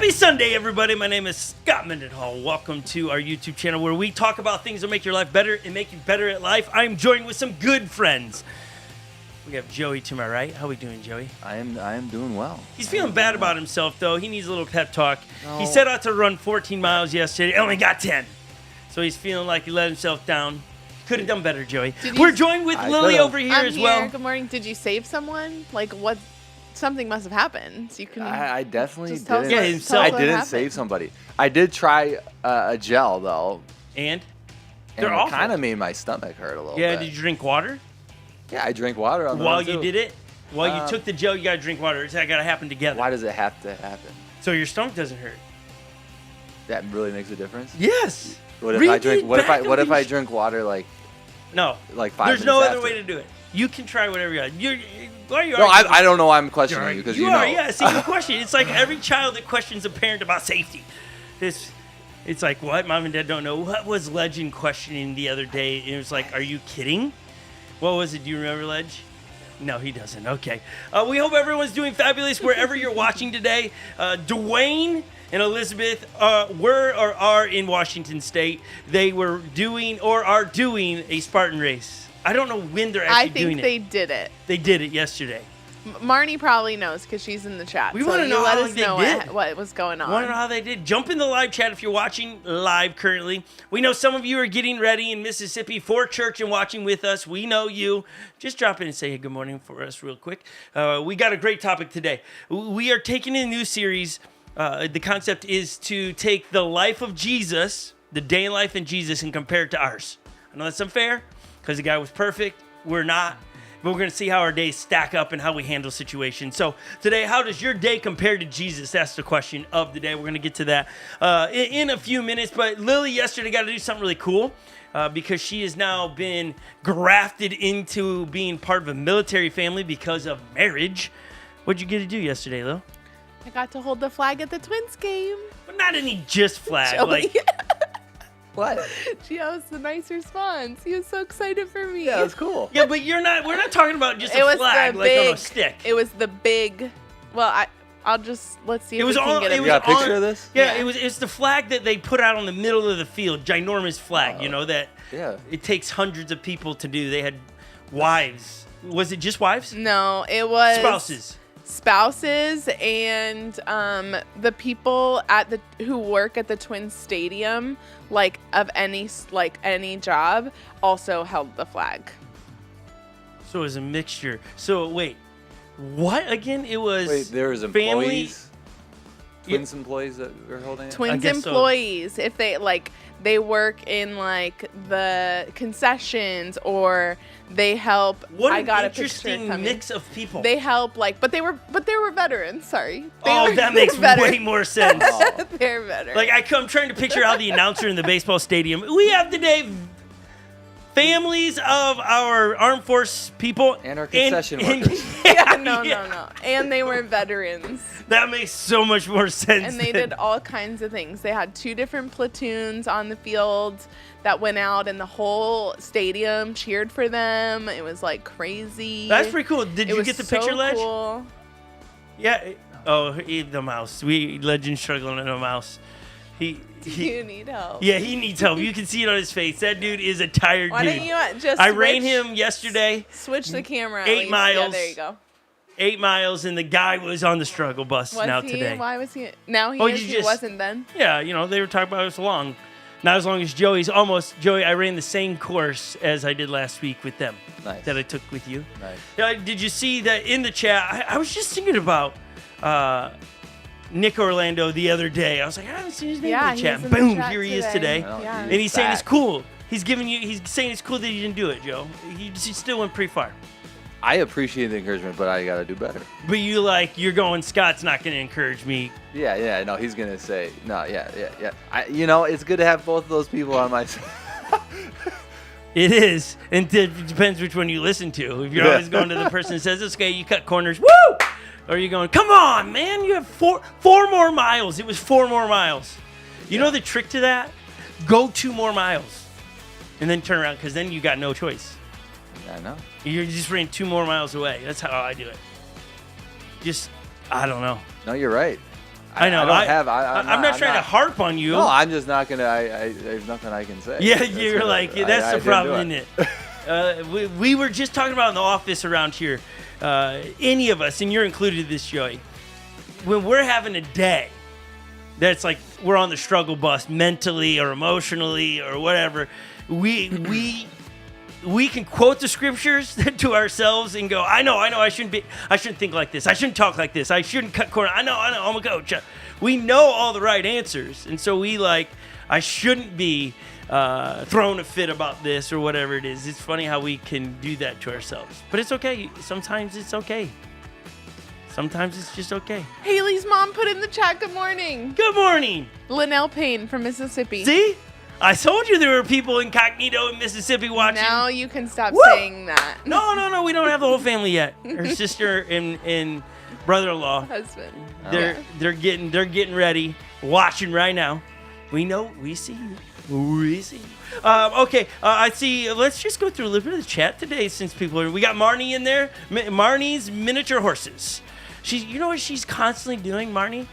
Happy Sunday, everybody. My name is Scott Mendenhall. Welcome to our YouTube channel where we talk about things that make your life better and make you better at life. I'm joined with some good friends. We have Joey to my right. How are we doing, Joey? I am doing well. He's feeling bad about himself, though. He needs a little pep talk. No. He set out to run 14 miles yesterday. Only got 10. So he's feeling like he let himself down. Could have done better, Joey. We're joined with Lily over here as well. Good morning. Did you save someone? Like, what? Something must have happened. So you can. I definitely just tell us didn't. what- himself. tell us I what didn't happened. save somebody. I did try a gel though, And? and They're it awful. kind of made my stomach hurt a little Yeah, bit. did you drink water? Yeah, I drank water on the While run, you too. did it? While you took the gel, you got to drink water. It's got to happen together. Why does it have to happen? So your stomach doesn't hurt. That really makes a difference. Yes. What if Read I drink? the What if back I? of What if I these- drink water like No. 5 There's minutes no other after? way to do it. You can try whatever you want. Why are you No, arguing? I don't know why I'm questioning you because you know. are, yeah. See, you question. It's like every child that questions a parent about safety. It's like, what? Mom and Dad don't know. What was Legend questioning the other day? It was like, are you kidding? What was it? Do you remember, Ledge? No, he doesn't. Okay. We hope everyone's doing fabulous wherever you're watching today. Dwayne and Elizabeth were or are in Washington State. They were doing or are doing a Spartan race. I don't know when they're I actually doing think it. they did it. They did it yesterday. Marnie probably knows because she's in the chat. We so wanna you know let how us they know did. what was going on. Want to know how they did? Jump in the live chat if you're watching live currently. We know some of you are getting ready in Mississippi for church and watching with us. We know you. Just drop in and say hey, good morning for us real quick. We got a great topic today. We are taking a new series. The concept is to take the life of Jesus, the day in life in Jesus, and compare it to ours. I know that's unfair because the guy was perfect. We're not. But we're going to see how our days stack up and how we handle situations. So today, how does your day compare to Jesus? That's the question of the day. We're going to get to that in a few minutes. But Lily yesterday got to do something really cool because she has now been grafted into being part of a military family because of marriage. What'd you get to do yesterday, Lil? I got to hold the flag at the Twins game. But not any just flag. Joey. Like, What? She has a nice response. He was so excited for me. Yeah, that's cool. yeah, but we're not talking about just It a was flag the like on a big- stick. It was the big. Well, let's see if It was we can all- get it a was You got a on- picture of this? Yeah, Yeah. it's the flag that they put out on the middle of the field, ginormous flag, you know, that Yeah. it takes hundreds of people to do. They had wives. Was it just wives? No, it was Spouses. and the people who work at the Twins Stadium, like of any job, also held the flag. So it was a mixture. So wait, what again? It was Wait, there was family. employees, Twins employees that were holding it. Twins guess so. employees, if they work in like the concessions or they help. What I an got a picture interesting coming. mix of people. They help but they were veterans. Sorry. that makes way more sense. Oh. They're veterans. Like I'm trying to picture how the announcer in the baseball stadium. We have today families of our armed force people And our concession workers. yeah, no. And they were veterans. That makes so much more sense. And they than- did all kinds of things. They had 2 different platoons on the field that went out, and the whole stadium cheered for them. It was like crazy. That's pretty cool. Did It you was get the so picture, Ledge? cool. Yeah. The mouse. Legend struggling on a mouse. He You need help. Yeah, he needs help. You can see it on his face. That dude is a tired Why dude. don't you just I ran switch- him yesterday, Switch the camera. At 8 least. miles. Yeah, there you go. 8 miles, and the guy was on the struggle bus Was now he? today. Why was he? Now he Oh, is. you He just- wasn't then. Yeah, they were talking about us long. Not as long as Joey's. Almost. Joey, I ran the same course as I did last week with them. Nice. That I took with you. Nice. Did you see that in the chat? I was just thinking about Nick Orlando the other day. I was like, I haven't seen his name Yeah, in the chat. he's in the Boom, chat here he is today. today. Oh, Yeah. And he's saying it's back. cool. He's saying it's cool that he didn't do it, Joe. He still went pretty far. I appreciate the encouragement, but I gotta do better. But you're going, Scott's not going to encourage me. Yeah. No, he's gonna say no. Yeah. It's good to have both of those people on my side. It is. And it depends which one you listen to. If you're Yeah. always going to the person that says, okay, you cut corners, woo! Or you're going, come on, man, you have four more miles. It was 4 more miles. You know the trick to that? Go 2 more miles and then turn around, because then you got no choice. I know. You just ran 2 more miles away. That's how I do it. I don't know. No, you're right. I know. I don't have. I'm not trying to harp on you. No, I'm just not gonna. There's nothing I can say. Yeah, That's you're gonna- like, that's I the problem, didn't isn't it? We were just talking about in the office around here, any of us, and you're included in this, Joey, when we're having a day that's like we're on the struggle bus mentally or emotionally or whatever, we can quote the scriptures to ourselves and go, I know, I shouldn't think like this. I shouldn't talk like this. I shouldn't cut corners. I know, I'm a coach. We know all the right answers. And so I shouldn't be throwing a fit about this or whatever it is. It's funny how we can do that to ourselves. But it's okay. Sometimes it's okay. Sometimes it's just okay. Haley's mom put in the chat, good morning. Good morning. Linnell Payne from Mississippi. See? I told you there were people incognito in Mississippi watching. Now you can stop Woo! saying that. No, we don't have the whole family yet. Her sister and brother-in-law. Husband. They're getting ready, watching right now. We know, we see you. We see you. Okay, I see. Let's just go through a little bit of the chat today since people are. We got Marnie in there. Marnie's miniature horses. You know what she's constantly doing, Marnie?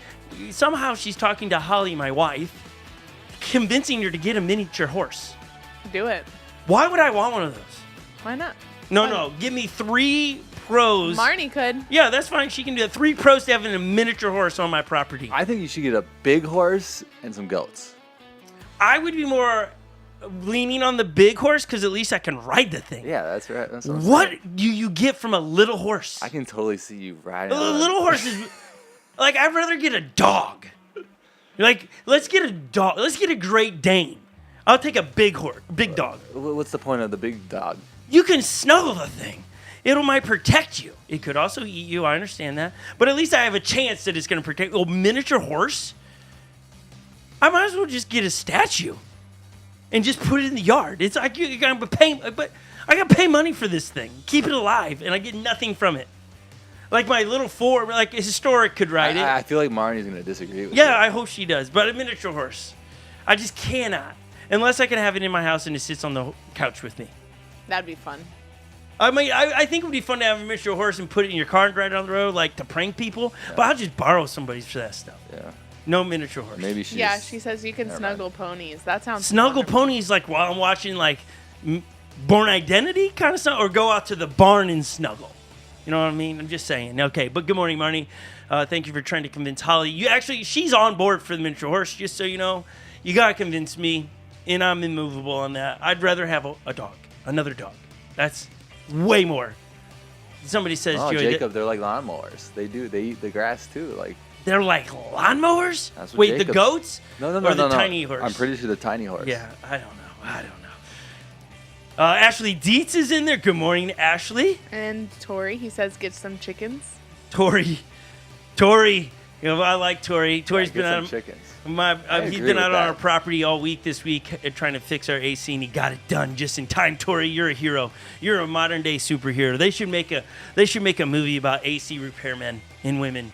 Somehow she's talking to Holly, my wife, convincing her to get a miniature horse. Do it. Why would I want one of those? Why not? No. Give me 3 pros. Marnie could. Yeah, that's fine. She can do it. 3 pros to having a miniature horse on my property. I think you should get a big horse and some goats. I would be more leaning on the big horse because at least I can ride the thing. Yeah, that's right. That's what What I'm saying. do you get from a little horse? I can totally see you riding. A on little horse is like I'd rather get a dog. Like let's get a dog. Let's get a Great Dane. I'll take a big dog. What's the point of the big dog? You can snuggle the thing. Might protect you. It could also eat you. I understand that, but at least I have a chance that it's going to protect. A miniature horse. I might as well just get a statue and just put it in the yard. It's like you got to pay, but I got to pay money for this thing. Keep it alive, and I get nothing from it. Like my little like a historic could ride it. I feel like Marnie's going to disagree with you. Yeah, I hope she does. But a miniature horse, I just cannot. Unless I can have it in my house and it sits on the couch with me. That'd be fun. I mean, I think it would be fun to have a miniature horse and put it in your car and ride down the road, like to prank people. Yeah. But I'll just borrow somebody's for that stuff. Yeah. No miniature horse. Maybe she's... Yeah, she says you can snuggle ponies. That sounds Snuggle wonderful. ponies, like while I'm watching like Born Identity kind of stuff, or go out to the barn and snuggle. You know what I mean? I'm just saying. Okay, but good morning, Marnie. Thank you for trying to convince Holly. She's on board for the miniature horse, just so you know. You got to convince me, and I'm immovable on that. I'd rather have a dog, another dog. That's way more. Somebody says, Oh, Joey, Jacob, they're like lawnmowers. They eat the grass too. Like they're like lawnmowers? That's what Wait, the Jacob- goats? No, Or the tiny horse? I'm pretty sure the tiny horse. Yeah, I don't know. Ashley Dietz is in there. Good morning, Ashley. And Tori, he says get some chickens. Tori. You know, I like Tori. Tori's Get been some on chickens. he's agree been with out on that. our property all week this week trying to fix our AC, and he got it done just in time. Tori, you're a hero. You're a modern day superhero. They should make a movie about AC repairmen and women.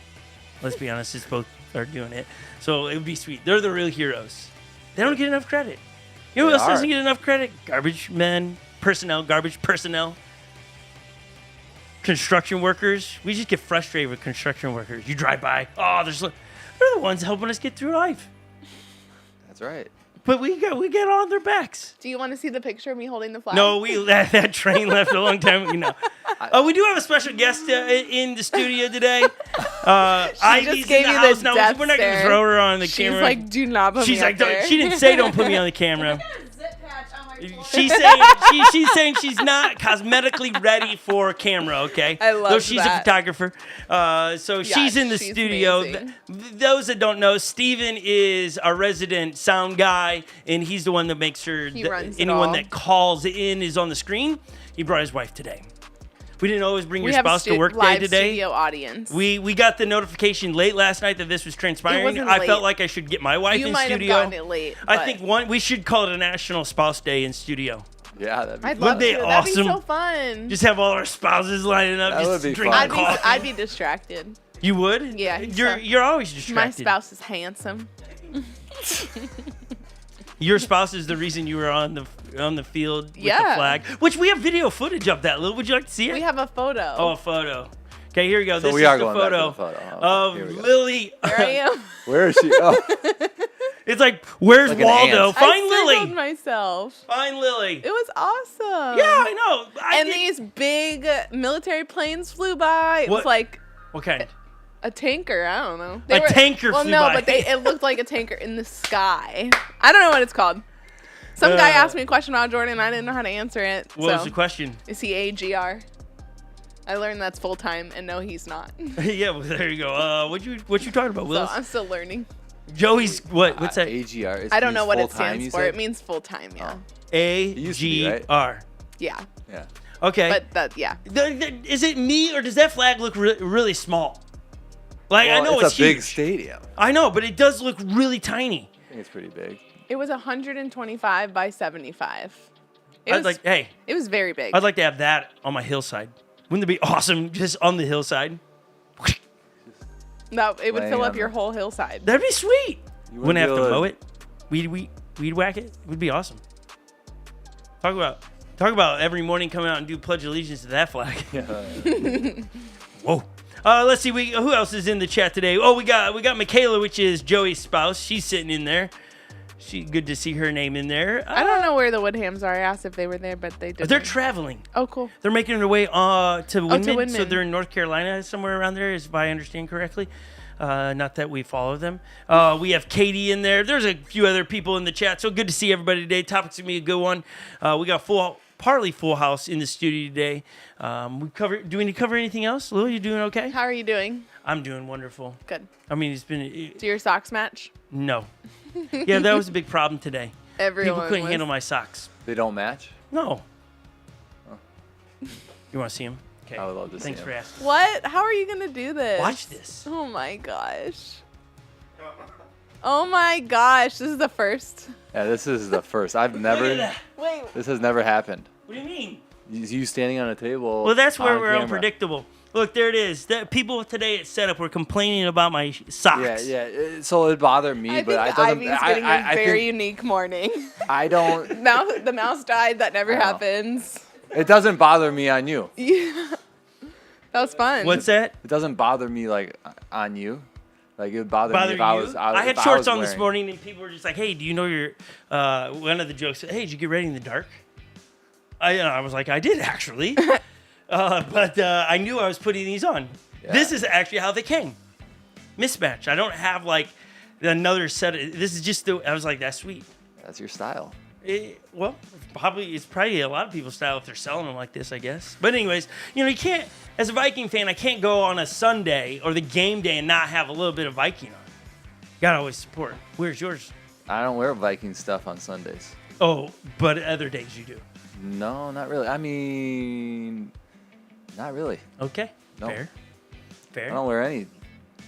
Let's be honest, it's both are doing it. So it would be sweet. They're the real heroes. They don't get enough credit. You know who They else doesn't are. get enough credit? Garbage personnel. Construction workers. We just get frustrated with construction workers. You drive by, they're the ones helping us get through life. That's right. But we get on their backs. Do you want to see the picture of me holding the flag? No, that train left a long time ago. We do have a special guest in the studio today. Ivy's just gave in the you house. the No, death we're not going to stare. throw her on the She's camera. like, do not put She's me like, up there. she didn't say don't put me on the camera. She's saying she's not cosmetically ready for camera, okay? I love Though she's that. a photographer. So she's in the she's studio. amazing. Those that don't know, Steven is our resident sound guy, and he's the one that makes sure He that runs it anyone all. that calls in is on the screen. He brought his wife today. We didn't always bring We your have spouse to work day live today. studio audience. We got the notification late last night that this was transpiring. wasn't I late. felt like I should get my wife You in might have studio. gotten it late. I but think we should call it a National Spouse Day in studio. Yeah, that'd be I'd fun. love they to. awesome? That'd be so fun. Just have all our spouses lining up, That just would be drinking fun. coffee. I'd be distracted. You would? Yeah, he's You're always My distracted. spouse is handsome. Your spouse is the reason you were on the field with the Yeah. flag, which we have video footage of that. Lil, would you like to see it? We have a photo. Oh, a photo. Okay, here we go. So This we is are the going back to photo the photo. Okay, here of we go. Lily. Here I am. Where is she? Oh, It's like, where's Like an Waldo? ant. Find I circled Lily. myself. Find Lily. It was awesome. Yeah, I know. And these big military planes flew by. It What? was like What kind? a tanker. I don't know. A tanker Well, flew no, by. but it looked like a tanker in the sky. I don't know what it's called. Some guy asked me a question about Jordan, and I didn't know how to answer it. What was so. the question? Is he AGR? I learned that's full time, and no, he's not. Yeah, well, there you go. What you talking about, So Willis? I'm still learning. Joey's what? What's that? AGR. I don't know what it full-time, stands you for. said? It means full time. Yeah. A used to be, G right? R. Yeah. Yeah. Okay. But that yeah. Is it me or does that flag look really small? Like I Well, know it's a big huge. stadium. I know, but it does look really tiny. I think it's pretty big. It was 125 by 75. It I'd was, like, hey, it was very big. I'd like to have that on my hillside. Wouldn't it be awesome just on the hillside? No, it would Laying fill on up your the- whole hillside. That'd be sweet. You Wouldn't have be to able mow it. Weed whack it. It would be awesome. Talk about every morning coming out and do pledge allegiance to that flag. Whoa. Let's see. Who else is in the chat today? Oh, we got Michaela, which is Joey's spouse. She's sitting in there. Good to see her name in there. I don't know where the Woodhams are. I asked if they were there, but they didn't. They're traveling. Oh, cool. They're making their way to Windman, so Windman. they're in North Carolina, somewhere around there, if I understand correctly. Not that we follow them. We have Katie in there. There's a few other people in the chat, so good to see everybody today. Topic's gonna be a good one. We got partly full house in the studio today. Do we need to cover anything else? Lil, you doing okay? How are you doing? I'm doing wonderful. Good. I mean, it's been Do your socks match? no. Yeah, that was a big problem today. Everyone People couldn't was- handle my socks. They don't match? No. You want to see them? Okay. I would love to see Thanks 'em. for asking. What? How are you gonna do this? Watch this. Oh my gosh. Oh my gosh. This is the first. Yeah, this is the first. I've Look at never. that. Wait. This has never happened. What do you mean? You standing on a table. Well, that's where on we're camera. unpredictable. Look, there it is. People today at setup were complaining about my socks. Yeah. So it bothered me, I but think I doesn't. Ivy's getting a very think unique morning. I don't. The mouse died. That never I know. happens. It doesn't bother me on you. Yeah. That was fun. What's that? It doesn't bother me like on you. Like it would bother Bother me if you? I was. I had if shorts was on this wearing- morning, and people were just like, "Hey, do you know your?" One of the jokes said, "Hey, did you get ready in the dark?" I was like, "I did actually," but I knew I was putting these on. Yeah. This is actually how they came. Mismatch. I don't have like another set of. This is just the. I was like, "That's sweet." That's your style. Well, it's probably a lot of people's style if they're selling them like this, I guess. But anyways, you can't, as a Viking fan, I can't go on a Sunday or the game day and not have a little bit of Viking on. You gotta always support. Where's yours? I don't wear Viking stuff on Sundays. Oh, but other days you do. No, not really. I mean, not really. Okay, No. fair. I don't wear any,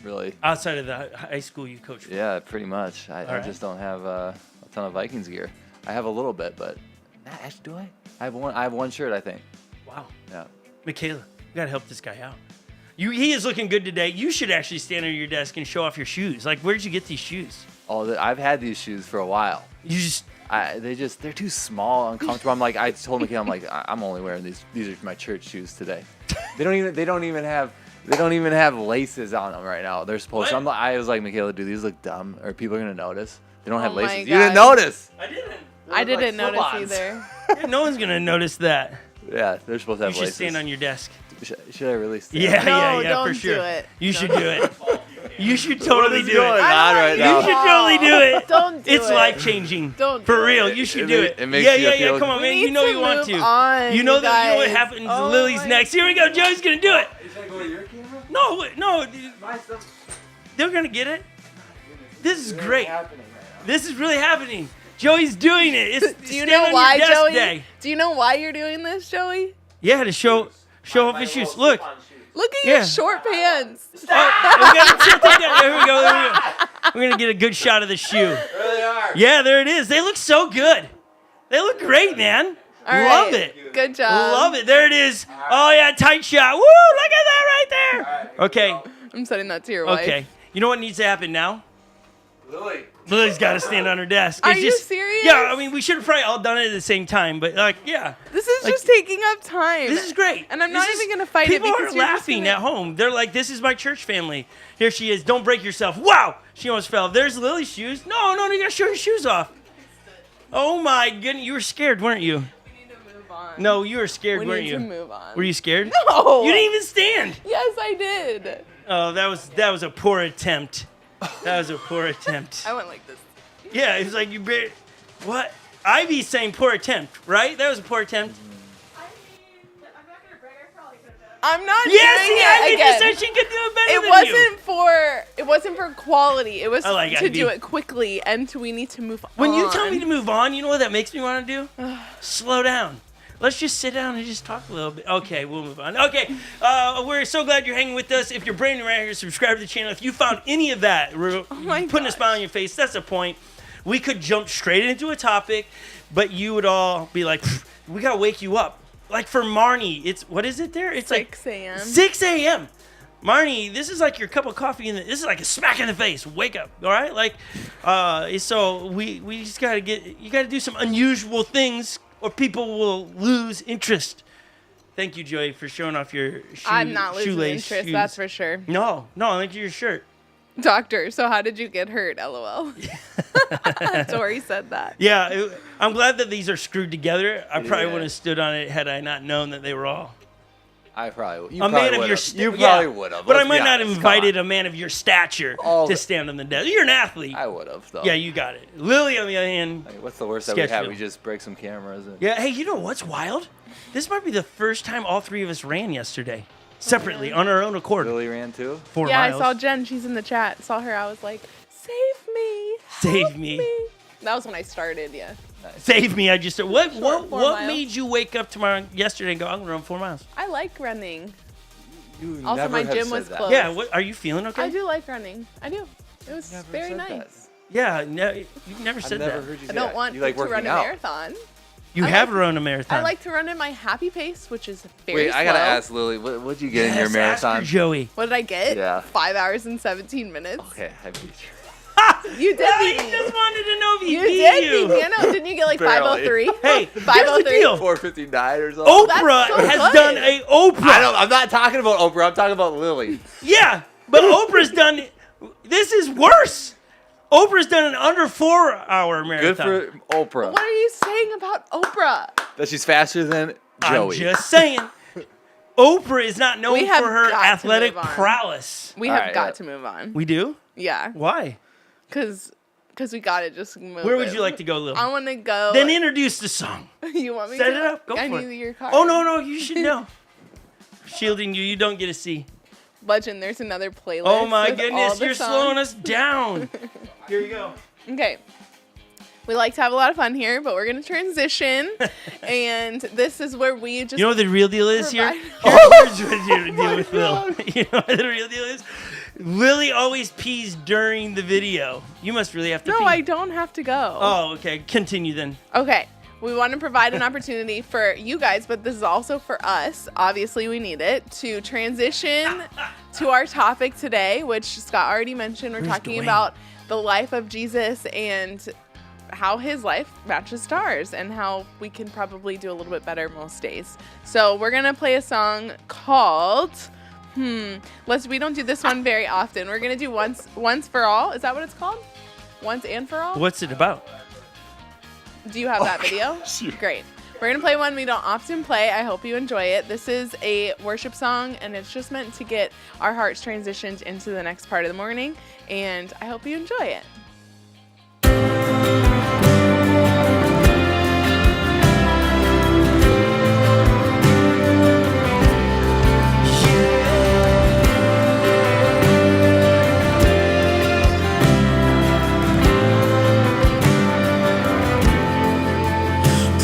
really. Outside of the high school you coach for. Yeah, pretty much. I right. just don't have a ton of Vikings gear. I have a little bit, but actually, do I? I have one shirt, I think. Wow. Yeah. Michaela, we gotta help this guy out. He is looking good today. You should actually stand under your desk and show off your shoes. Like, where'd you get these shoes? Oh, I've had these shoes for a while. You just They're too small, uncomfortable. I'm like, I told Michaela, I'm like, I'm only wearing these. These are my church shoes today. They don't even have laces on them right now. They're supposed to. What? I was like, Michaela, do these look dumb? Or people are gonna notice? They don't have Oh my laces. You didn't God. notice. I didn't. I They look didn't like notice slip-ons. either. No one's gonna notice that. Yeah, they're supposed to You have should laces. stand on your desk. Should I really stand? Yeah, No, yeah, don't for sure. do it. You should do it. You should totally do going it. on right You now? should totally do it. Don't do It's it. life changing. Don't For do real. it. You should It do ma- it. it makes Yeah, you yeah, feel- Come on, We man. need You know to you want move to. on, You know you that. You know what guys. happens. Oh Lily's my- next. Here we go. Joey's gonna do it. Should I go to your camera? No. Dude. They're gonna get it. This is great. This is really happening. Joey's doing it. It's Do you stand know on why, your desk Joey? day. Do you know why you're doing this, Joey? Yeah, to show off his shoes. Look. Look at Yeah. your short pants. Oh, we gotta take that. There we go. We're gonna get a good shot of the shoe. Really are. Yeah, there it is. They look so good. They look great, man. All Love right. it. Good job. Love it. There it is. Oh yeah, tight shot. Woo! Look at that right there. Okay. I'm sending that to your wife. Okay. You know what needs to happen now? Lily. Lily's got to stand on her desk. Are It's you just- serious? Yeah, I mean, we should have probably all done it at the same time, but yeah. This is Like, just taking up time. This is great. And I'm This not is- even going to fight it People because are you're just laughing gonna- at home. They're like, this is my church family. Here she is. Don't break yourself. Wow. She almost fell. There's Lily's shoes. No, you got to show your shoes off. Oh, my goodness. You were scared, weren't you? We need to move on. No, you were scared, we weren't need you? to move on. Were you scared? No. You didn't even stand. Yes, I did. Oh, that was a poor attempt. That was a poor attempt. I went like this. Yeah, it was like what? Ivy's saying poor attempt, right? That was a poor attempt. I'm not Yes, doing Ivy it just again. said she could do it better It wasn't wasn't for quality. It was I like to Ivy. do it quickly, and we need to move on. When you tell me to move on, you know what that makes me want to do? Slow down. Let's just sit down and just talk a little bit. Okay, we'll move on. Okay, we're so glad you're hanging with us. If you're brand new around here, subscribe to the channel. If you found any of that, my putting a gosh. smile on your face, that's the point. We could jump straight into a topic, but you would all be like, we got to wake you up. Like for Marnie, what is it there? It's 6 a.m. like 6 a.m. Marnie, this is like your cup of coffee, this is like a smack in the face. Wake up, all right? Like, so we just gotta you gotta do some unusual things, or people will lose interest. Thank you, Joey, for showing off your I'm not losing shoelace interest, shoes. that's for sure. No, look at your shirt. Doctor, so how did you get hurt? LOL. Tori said that. Yeah, I'm glad that these are screwed together. I probably Yeah. wouldn't have stood on it had I not known that they were all. I probably. A man of your You yeah, probably would have. but I might not have invited a man of your stature All to the- stand on the desk. You're an athlete. I would have though. Yeah, you got it. Lily, on the other hand, Like, what's the worst that we have? Sketchville. We just break some cameras. And... yeah. Hey, you know what's wild? This might be the first time all three of us ran yesterday, separately on our own accord. Lily ran too. 4 Yeah, miles. I saw Jen. She's in the chat. Saw her. I was like, save me. Save help me. That was when I started, yeah. Save me! I just what Short what 4 what miles. made you wake up yesterday and go? I'm gonna run 4 miles. I like running. You Also, never my have gym said was that. closed. Yeah. What are you feeling? Okay. I do like running. I do. It was Never very said nice. that. Yeah. No, you've never I've said never that. heard you say I don't that. want you like to working run a out. marathon. You I have like- run a marathon. I like to run at my happy pace, which is very Wait, I gotta slow. ask Lily. What'd you get in your Yes, ask her, marathon? Joey. What did I get? Yeah. 5 hours and 17 minutes. Okay, I beat you. You did Well, beat he me. just wanted to know if he You beat did you. beat me. I know. Didn't you get like Barely. 503? Hey, here's the 503? deal. 4:59 or something. Oprah so has good. done a Oprah. I don't. I'm not talking about Oprah. I'm talking about Lily. Yeah, but Oprah's done. This is worse. Oprah's done an under 4 hour Good marathon. for Oprah. What are you saying about Oprah? That she's faster than Joey. I'm just saying. Oprah is not known We have for her got to athletic move on. prowess. We All have right, got yeah. to move on. We do? Yeah, Why? because we got to just move. Where would it. you like to go, Lil? I want to go. Then introduce the song. You want me Set to? it up. Go I for need it. your card. Oh, no, you should know. Shielding you. You don't get a C. Legend, there's another playlist. Oh, my with all goodness. the You're songs. slowing us down. Here you go. Okay. We like to have a lot of fun here, but we're going to transition. And this is where we just. You know what the real deal is here? Provide- Here's what you deal with Lil. You know what the real deal is? Lily always pees during the video. You must really have to No, pee. I don't have to go. Oh, okay. Continue then. Okay. We want to provide an opportunity for you guys, but this is also for us. Obviously, we need it to transition to our topic today, which Scott already mentioned. We're Where's talking Dwayne? about the life of Jesus and how his life matches stars and how we can probably do a little bit better most days. So we're going to play a song called we don't do this one very often. We're going to do once for all. Is that what it's called? Once and for all? What's it about? Do you have that video? Great. We're going to play one we don't often play. I hope you enjoy it. This is a worship song, and it's just meant to get our hearts transitioned into the next part of the morning, and I hope you enjoy it.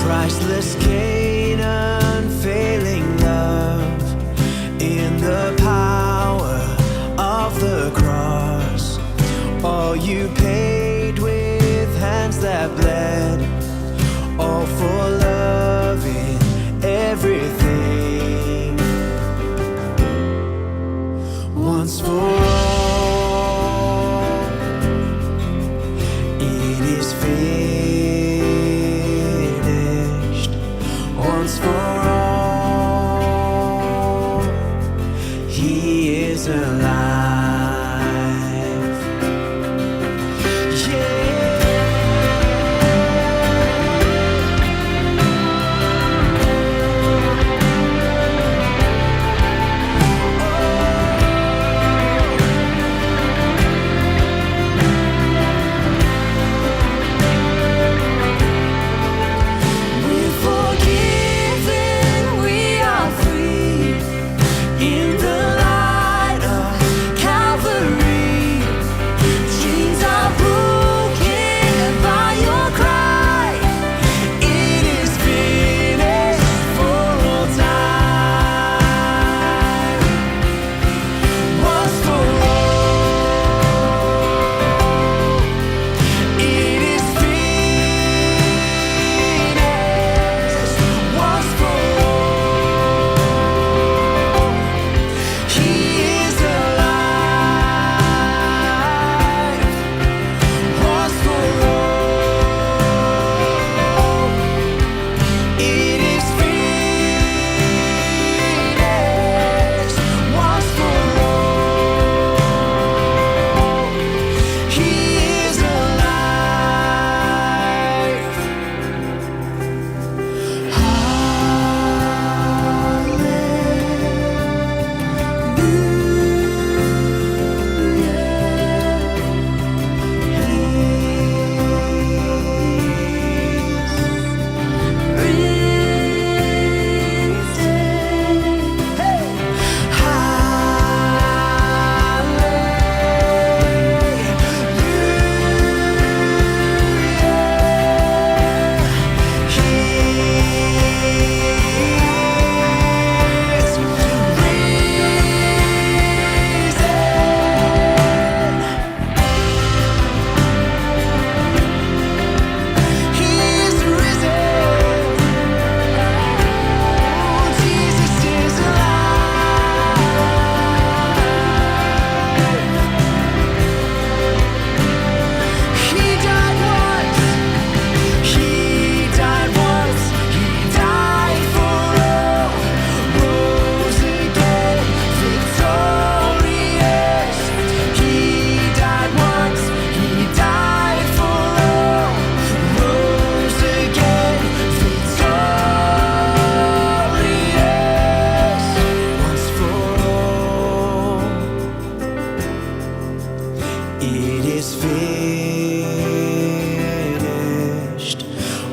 Priceless gain, unfailing love in the power of the cross. All you paid with hands that bled, all for loving everything. Once for all, once for all. He is alive.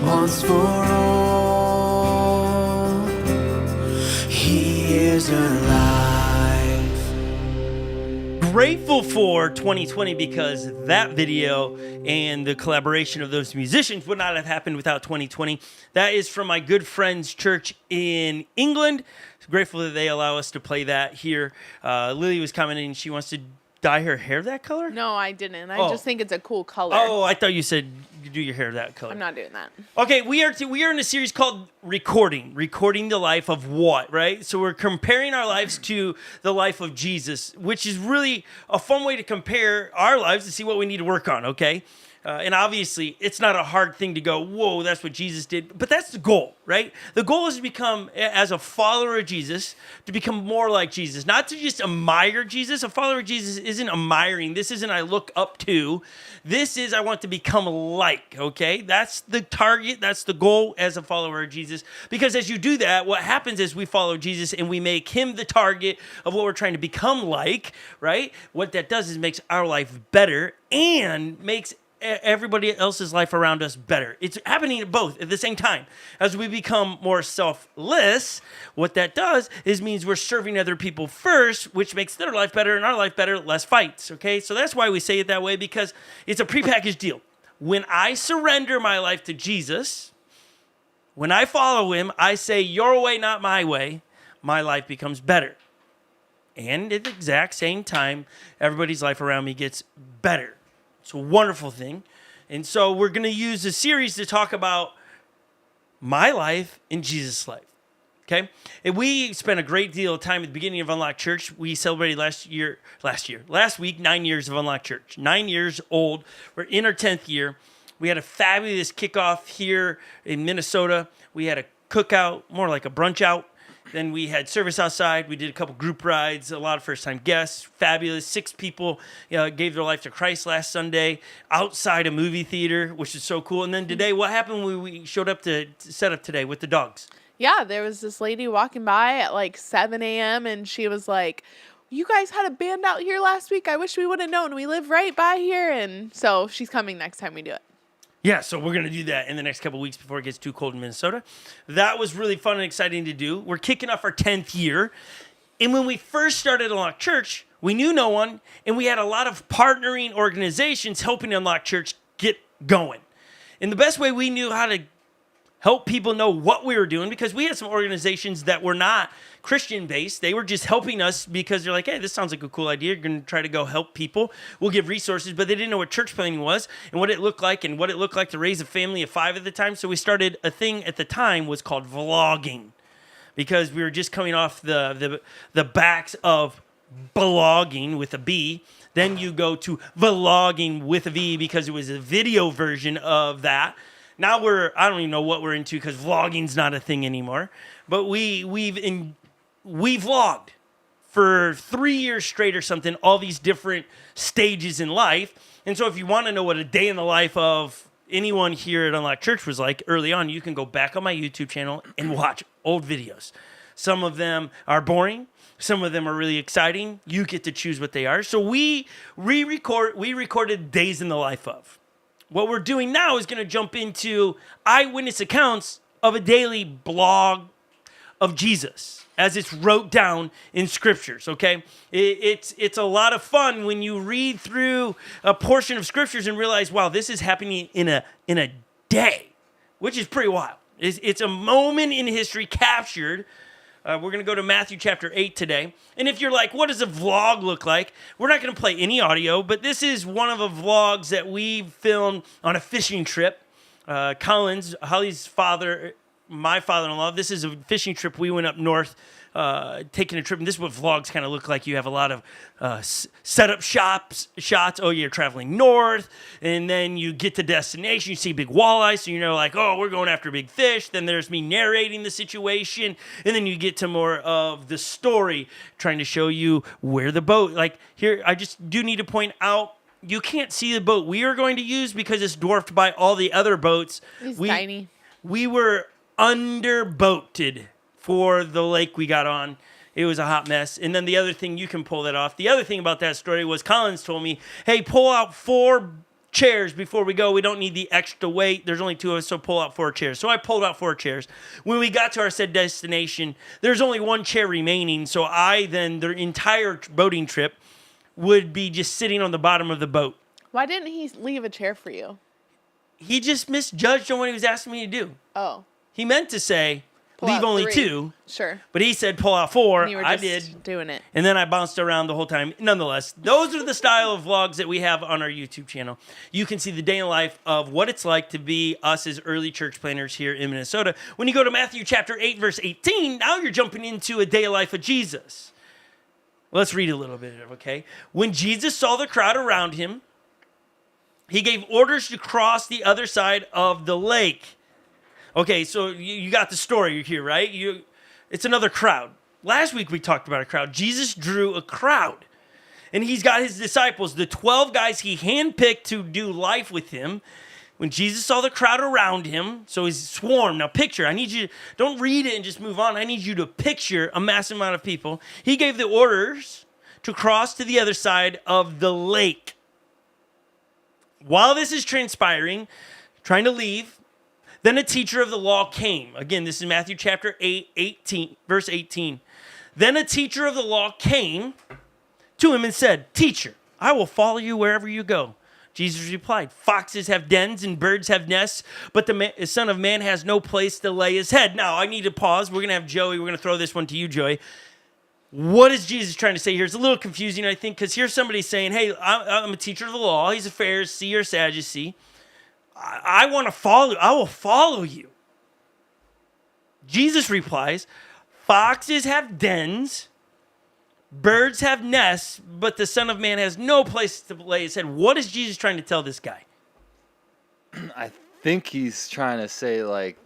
Once for all, he is alive. Grateful for 2020 because that video and the collaboration of those musicians would not have happened without 2020. That is from my good friend's church in England. Grateful that they allow us to play that here. Lily was commenting she wants to dye her hair that color? No, I didn't. I Oh. just think it's a cool color. Oh, I thought you said you do your hair that color. I'm not doing that. Okay, we are in a series called recording the life of what, right? So we're comparing our lives to the life of Jesus, which is really a fun way to compare our lives to see what we need to work on, okay? And obviously, it's not a hard thing to go, whoa, that's what Jesus did. But that's the goal, right? The goal is to become, as a follower of Jesus, to become more like Jesus. Not to just admire Jesus. A follower of Jesus isn't admiring. This isn't I look up to. This is I want to become like, okay? That's the target. That's the goal as a follower of Jesus. Because as you do that, what happens is we follow Jesus and we make him the target of what we're trying to become like, right? What that does is makes our life better and makes everybody else's life around us better. It's happening both at the same time. As we become more selfless, what that does is means we're serving other people first, which makes their life better and our life better, less fights, okay? So that's why we say it that way, because it's a prepackaged deal. When I surrender my life to Jesus, when I follow him, I say, your way, not my way, my life becomes better. And at the exact same time, everybody's life around me gets better. It's a wonderful thing. And so we're going to use a series to talk about my life and Jesus' life. Okay? And we spent a great deal of time at the beginning of Unlocked Church. We celebrated last week, 9 years of Unlocked Church. 9 years old. We're in our 10th year. We had a fabulous kickoff here in Minnesota. We had a cookout, more like a brunch out. Then we had service outside. We did a couple group rides, a lot of first-time guests. Fabulous. 6 people gave their life to Christ last Sunday outside a movie theater, which is so cool. And then today, what happened when we showed up to set up today with the dogs? Yeah, there was this lady walking by at like 7 a.m. and she was like, you guys had a band out here last week. I wish we would have known. We live right by here. And so she's coming next time we do it. Yeah, so we're going to do that in the next couple of weeks before it gets too cold in Minnesota. That was really fun and exciting to do. We're kicking off our 10th year. And when we first started Unlock Church, we knew no one, and we had a lot of partnering organizations helping Unlock Church get going. And the best way we knew how to help people know what we were doing, because we had some organizations that were not Christian-based. They were just helping us because they're like, hey, this sounds like a cool idea. You're going to try to go help people. We'll give resources, but they didn't know what church planning was and what it looked like to raise a family of 5 at the time. So we started a thing at the time was called vlogging, because we were just coming off the backs of blogging with a B. Then you go to vlogging with a V because it was a video version of that. Now I don't even know what we're into because vlogging's not a thing anymore. But we vlogged for 3 years straight or something, all these different stages in life. And so if you want to know what a day in the life of anyone here at Unlock Church was like early on, you can go back on my YouTube channel and watch old videos. Some of them are boring. Some of them are really exciting. You get to choose what they are. So we recorded days in the life of. What we're doing now is going to jump into eyewitness accounts of a daily blog of Jesus as it's wrote down in scriptures, okay? It's a lot of fun when you read through a portion of scriptures and realize, wow, this is happening in a day, which is pretty wild. It's a moment in history captured. We're going to go to Matthew chapter 8 today. And if you're like, what does a vlog look like? We're not going to play any audio, but this is one of the vlogs that we filmed on a fishing trip. Collins, Holly's father, my father-in-law, this is a fishing trip. We went up north taking a trip, and this is what vlogs kind of look like. You have a lot of setup shots. Oh, you're traveling north, and then you get to destination. You see big walleye, so you're like, oh, we're going after big fish. Then there's me narrating the situation, and then you get to more of the story, trying to show you where the boat. Like here, I just do need to point out, you can't see the boat we are going to use because it's dwarfed by all the other boats. It's tiny. We were underboated for the lake we got on. It was a hot mess. And then the other thing, you can pull that off. The other thing about that story was Collins told me, hey, pull out 4 chairs before we go. We don't need the extra weight. There's only 2 of us, so pull out 4 chairs. So I pulled out 4 chairs. When we got to our said destination, there's only 1 chair remaining. So the entire boating trip would be just sitting on the bottom of the boat. Why didn't he leave a chair for you? He just misjudged on what he was asking me to do. Oh. He meant to say, Pull leave out only 3. 2. Sure. But he said pull out 4. And you were I just did. doing it. And then I bounced around the whole time. Nonetheless, those are the style of vlogs that we have on our YouTube channel. You can see the day in the life of what it's like to be us as early church planners here in Minnesota. When you go to Matthew chapter 8, verse 18, now you're jumping into a day of life of Jesus. Let's read a little bit, okay? When Jesus saw the crowd around him, he gave orders to cross the other side of the lake. Okay, so you got the story here, right? It's another crowd. Last week we talked about a crowd. Jesus drew a crowd. And he's got his disciples, the 12 guys he handpicked to do life with him. When Jesus saw the crowd around him, so he's swarmed. Now picture, I need you, don't read it and just move on. I need you to picture a massive amount of people. He gave the orders to cross to the other side of the lake. While this is transpiring, trying to leave, then a teacher of the law came. Again, this is Matthew chapter 8, verse 18. Then a teacher of the law came to him and said, "Teacher, I will follow you wherever you go." Jesus replied, "Foxes have dens and birds have nests, but the Son of Man has no place to lay his head." Now, I need to pause. We're going to have Joey. We're going to throw this one to you, Joey. What is Jesus trying to say here? It's a little confusing, I think, because here's somebody saying, hey, I'm a teacher of the law. He's a Pharisee or Sadducee. I want to follow. I will follow you. Jesus replies, "Foxes have dens, birds have nests, but the Son of Man has no place to lay his head." What is Jesus trying to tell this guy? I think he's trying to say, like,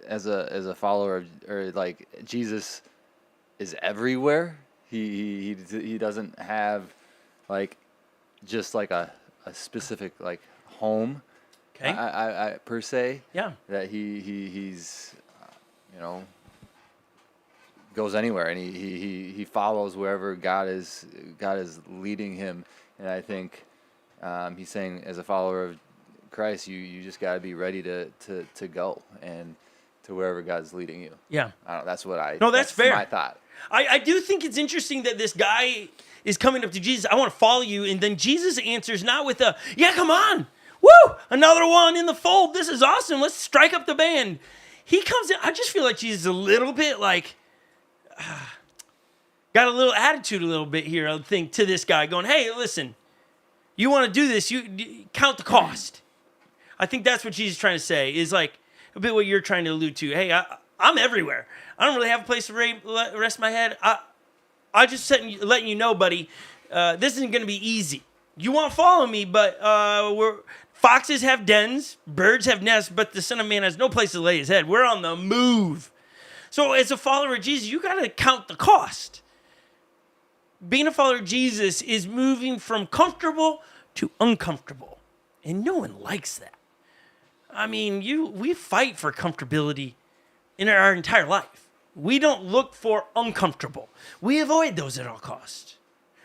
as a follower of, or like Jesus is everywhere. He doesn't have like just like a specific like home. Okay. I per se. Yeah. That he's you know, goes anywhere, and he follows wherever God is leading him. And I think he's saying, as a follower of Christ, you just got to be ready to go and to wherever God's leading you. Yeah. I don't know, that's what I. No, that's fair. My thought. I do think it's interesting that this guy is coming up to Jesus. I want to follow you. And then Jesus answers not with a, yeah, come on. Woo! Another one in the fold. This is awesome. Let's strike up the band. He comes in. I just feel like Jesus is a little bit like, got a little attitude a little bit here, I think, to this guy going, hey, listen, you want to do this, you count the cost. I think that's what Jesus is trying to say, is like a bit what you're trying to allude to. Hey, I'm everywhere. I don't really have a place to rest my head. I just letting you know, buddy, this isn't going to be easy. You want to follow me, but foxes have dens, birds have nests, but the Son of Man has no place to lay his head. We're on the move. So as a follower of Jesus, you got to count the cost. Being a follower of Jesus is moving from comfortable to uncomfortable. And no one likes that. I mean, we fight for comfortability in our entire life. We don't look for uncomfortable. We avoid those at all costs.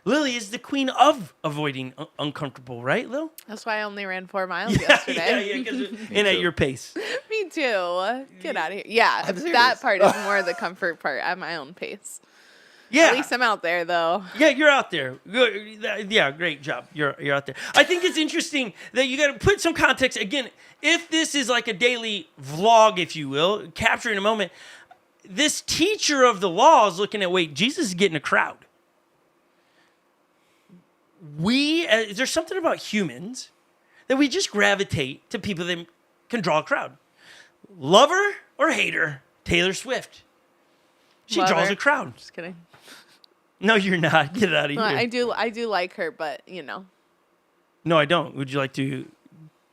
Lily is the queen of avoiding uncomfortable, right, Lil? That's why I only ran 4 miles yesterday. Yeah, and at your pace. Me too. Get out of here. Yeah, I'm serious. that part is more the comfort part at my own pace. Yeah. At least I'm out there, though. Yeah, you're out there. Good. Yeah, great job. You're out there. I think it's interesting that you got to put some context. Again, if this is like a daily vlog, if you will, capturing a moment, this teacher of the law is looking at, wait, Jesus is getting a crowd. There's something about humans that we just gravitate to people that can draw a crowd. Lover or hater, Taylor Swift. She Love draws her. a crowd. Just kidding. No, you're not. Get it out of here. Well, I do like her, but you know. No, I don't. Would you like to?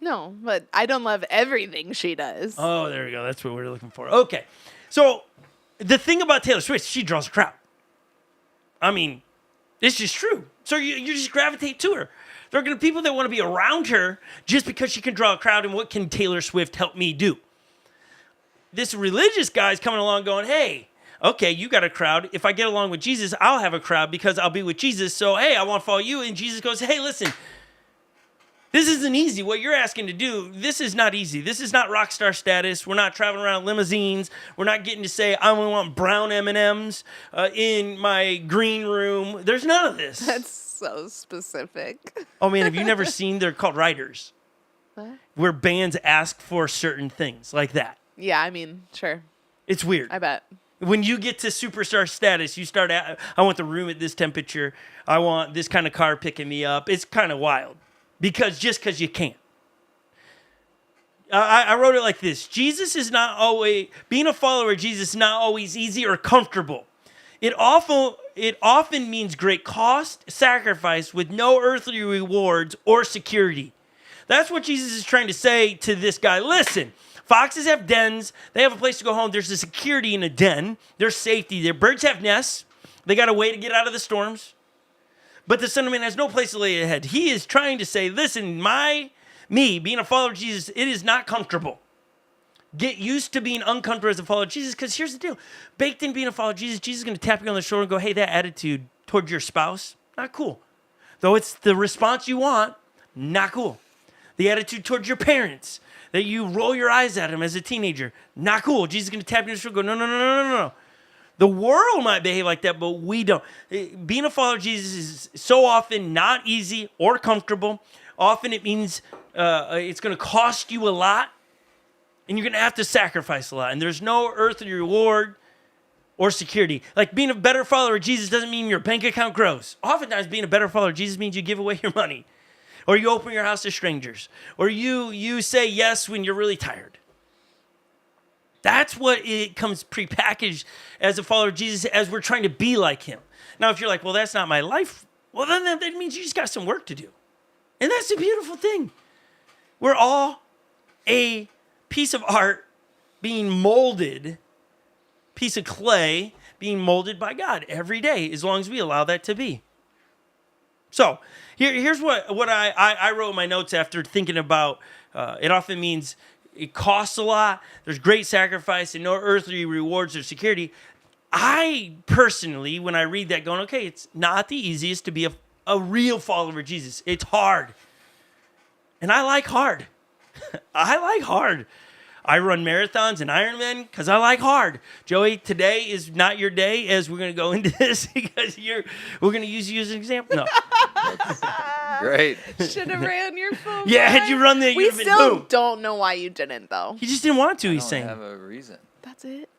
No, but I don't love everything she does. Oh, there we go. That's what we're looking for. Okay. So the thing about Taylor Swift, she draws a crowd. I mean, it's just true. So you just gravitate to her. There are going to be people that want to be around her just because she can draw a crowd. And what can Taylor Swift help me do? This religious guy's coming along going, hey, okay, you got a crowd. If I get along with Jesus, I'll have a crowd because I'll be with Jesus. So, hey, I want to follow you. And Jesus goes, hey, listen, this isn't easy. What you're asking to do, this is not easy. This is not rock star status. We're not traveling around limousines. We're not getting to say, I only want brown M&Ms in my green room. There's none of this. That's so specific. Oh, man, have you never seen, they're called riders, What? where bands ask for certain things like that. Yeah, I mean, sure. It's weird. I bet. When you get to superstar status, you start at, I want the room at this temperature. I want this kind of car picking me up. It's kind of wild because you can. I wrote it like this. Jesus is not always, being a follower of Jesus is not always easy or comfortable. It often means great cost, sacrifice with no earthly rewards or security. That's what Jesus is trying to say to this guy. Listen, foxes have dens. They have a place to go home. There's a security in a den. There's safety there. Birds have nests. They got a way to get out of the storms. But the Son of Man has no place to lay his head. He is trying to say, listen, me being a follower of Jesus, it is not comfortable. Get used to being uncomfortable as a follower of Jesus, because here's the deal. Baked in being a follower of Jesus, Jesus is going to tap you on the shoulder and go, hey, that attitude towards your spouse, not cool. Though it's the response you want, not cool. The attitude towards your parents, that you roll your eyes at them as a teenager, not cool. Jesus is going to tap you on the shoulder and go, no. The world might behave like that, but we don't. Being a follower of Jesus is so often not easy or comfortable. Often it means it's going to cost you a lot, and you're going to have to sacrifice a lot. And there's no earthly reward or security. Like being a better follower of Jesus doesn't mean your bank account grows. Oftentimes being a better follower of Jesus means you give away your money, or you open your house to strangers, or you say yes when you're really tired. That's what it comes prepackaged as a follower of Jesus, as we're trying to be like him. Now, if you're like, well, that's not my life, well, then that means you just got some work to do. And that's the beautiful thing. We're all a piece of art being molded, piece of clay being molded by God every day, as long as we allow that to be. So here's what I wrote in my notes after thinking about it. Often means it costs a lot. There's great sacrifice and no earthly rewards or security. I personally, when I read that, going, okay, it's not the easiest to be a real follower of Jesus. It's hard. And I like hard. I like hard. I run marathons and Ironman because I like hard. Joey, today is not your day as we're going to go into this because we're going to use you as an example. No. Great. Should have ran your phone. Yeah, had you run there, We you'd have been still boom. don't know why you didn't, though. He just didn't want to, I he's don't saying. have a reason. That's it.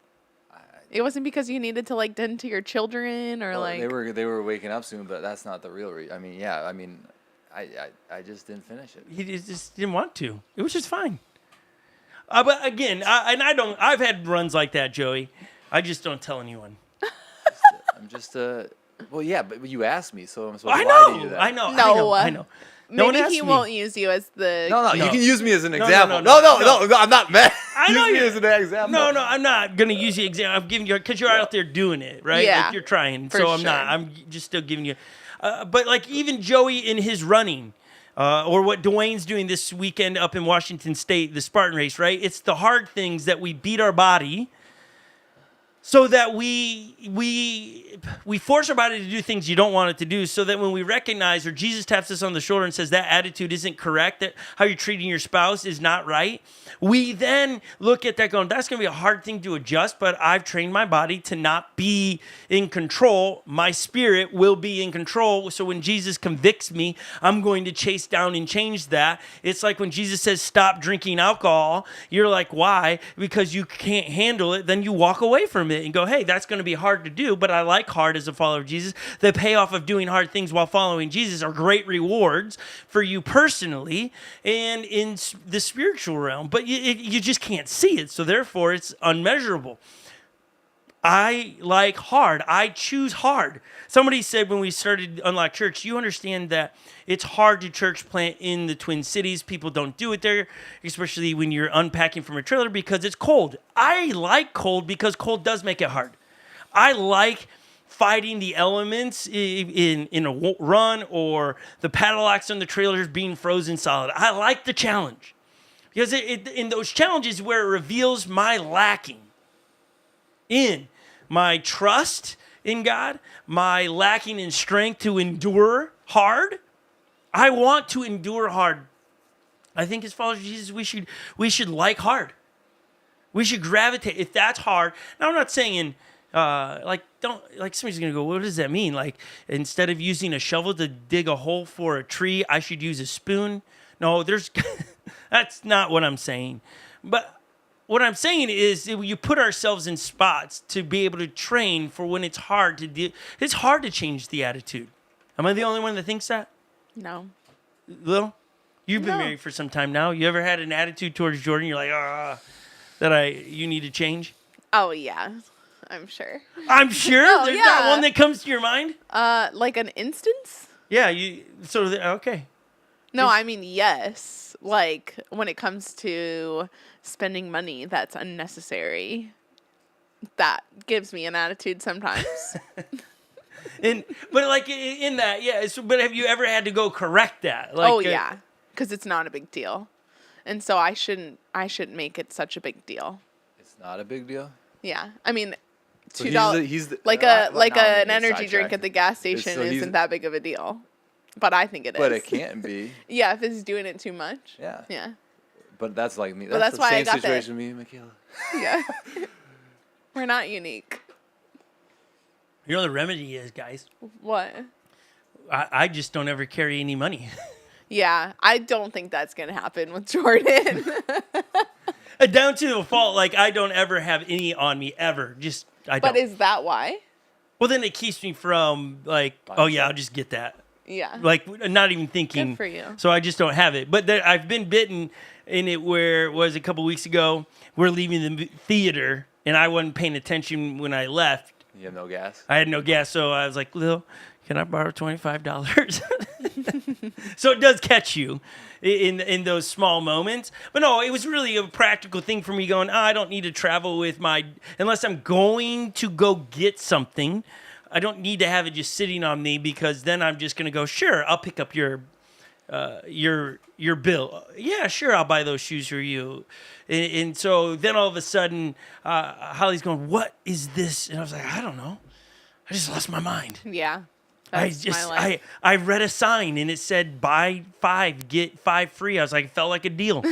It wasn't because you needed to like tend to your children or Well, like. they were waking up soon, but that's not the real reason. I just didn't finish it. He just didn't want to. It was just fine. But again, I've had runs like that, Joey. I just don't tell anyone. I'm just well, yeah, but you asked me, so I'm supposed I to lie to you. know. Then. I know. No. I know. No one Maybe asked he me. won't use you as the. No, you No. can use me as an No, no, example. no, No, I'm not mad. I know use me you- as an example. No, I'm not gonna use the example. I'm giving you because you're out there doing it, right? Yeah, Like you're trying. for So I'm not. sure. I'm just still giving you. But like even Joey in his running, or what Dwayne's doing this weekend up in Washington State, the Spartan race, right? It's the hard things that we beat our body, so that we force our body to do things you don't want it to do, so that when we recognize or Jesus taps us on the shoulder and says that attitude isn't correct, that how you're treating your spouse is not right, we then look at that going, that's going to be a hard thing to adjust, but I've trained my body to not be in control. My spirit will be in control. So when Jesus convicts me, I'm going to chase down and change that. It's like when Jesus says, stop drinking alcohol. You're like, why? Because you can't handle it. Then you walk away from it and go, hey, that's going to be hard to do, but I like hard as a follower of Jesus. The payoff of doing hard things while following Jesus are great rewards for you personally and in the spiritual realm, but you just can't see it. So therefore, it's unmeasurable. I like hard. I choose hard. Somebody said when we started Unlock Church, you understand that it's hard to church plant in the Twin Cities. People don't do it there, especially when you're unpacking from a trailer because it's cold. I like cold because cold does make it hard. I like fighting the elements in a run or the padlocks on the trailers being frozen solid. I like the challenge because in those challenges where it reveals my lacking in my trust in God, my lacking in strength to endure hard. I want to endure hard. I think as followers of Jesus, we should like hard. We should gravitate if that's hard. Now I'm not saying somebody's gonna go, what does that mean? Like instead of using a shovel to dig a hole for a tree, I should use a spoon. No, that's not what I'm saying. But what I'm saying is that you put ourselves in spots to be able to train for when it's hard to do. It's hard to change the attitude. Am I the only one that thinks that? No. Lil, you've been No. married for some time now. You ever had an attitude towards Jordan? You're like, you need to change? Oh yeah, I'm sure. I'm sure Oh, there's yeah. not one that comes to your mind. Like an instance? Yeah, okay. No, I mean yes. Like when it comes to spending money that's unnecessary, that gives me an attitude sometimes. But like in that, yeah. But have you ever had to go correct that? Like, oh yeah, because it's not a big deal, and so I shouldn't make it such a big deal. It's not a big deal. Yeah, I mean, So $2 he's the, like now I'm an getting energy drink sidetracked. at the gas station So he's- isn't that big of a deal, but I think it is. But it can't be. Yeah, if it's doing it too much. Yeah. Yeah. But that's like me. Well, That's, that's why I the same got the- situation with me and Michaela. Yeah. We're not unique. you know the remedy is, guys. What? I just don't ever carry any money. Yeah, I don't think that's gonna happen with Jordan. Down to the fault, like I don't ever have any on me ever. Just I don't. But is that why? Well, then it keeps me from like, oh yeah, I'll just get that. Yeah. Like not even thinking. Good for you. So I just don't have it. But I've been bitten in it where it was a couple weeks ago. We're leaving the theater and I wasn't paying attention when I left. You have no gas. I had no gas, so I was like, Lil, can I borrow $25? So it does catch you in those small moments. But no, it was really a practical thing for me going, I don't need to travel with unless I'm going to go get something. I don't need to have it just sitting on me, because then I'm just going to go, sure, I'll pick up your bill. Yeah, sure, I'll buy those shoes for you. And so then all of a sudden, Holly's going, what is this? And I was like, I don't know. I just lost my mind. Yeah. That's my life. I read a sign and it said buy 5, get 5 free. I was like, it felt like a deal.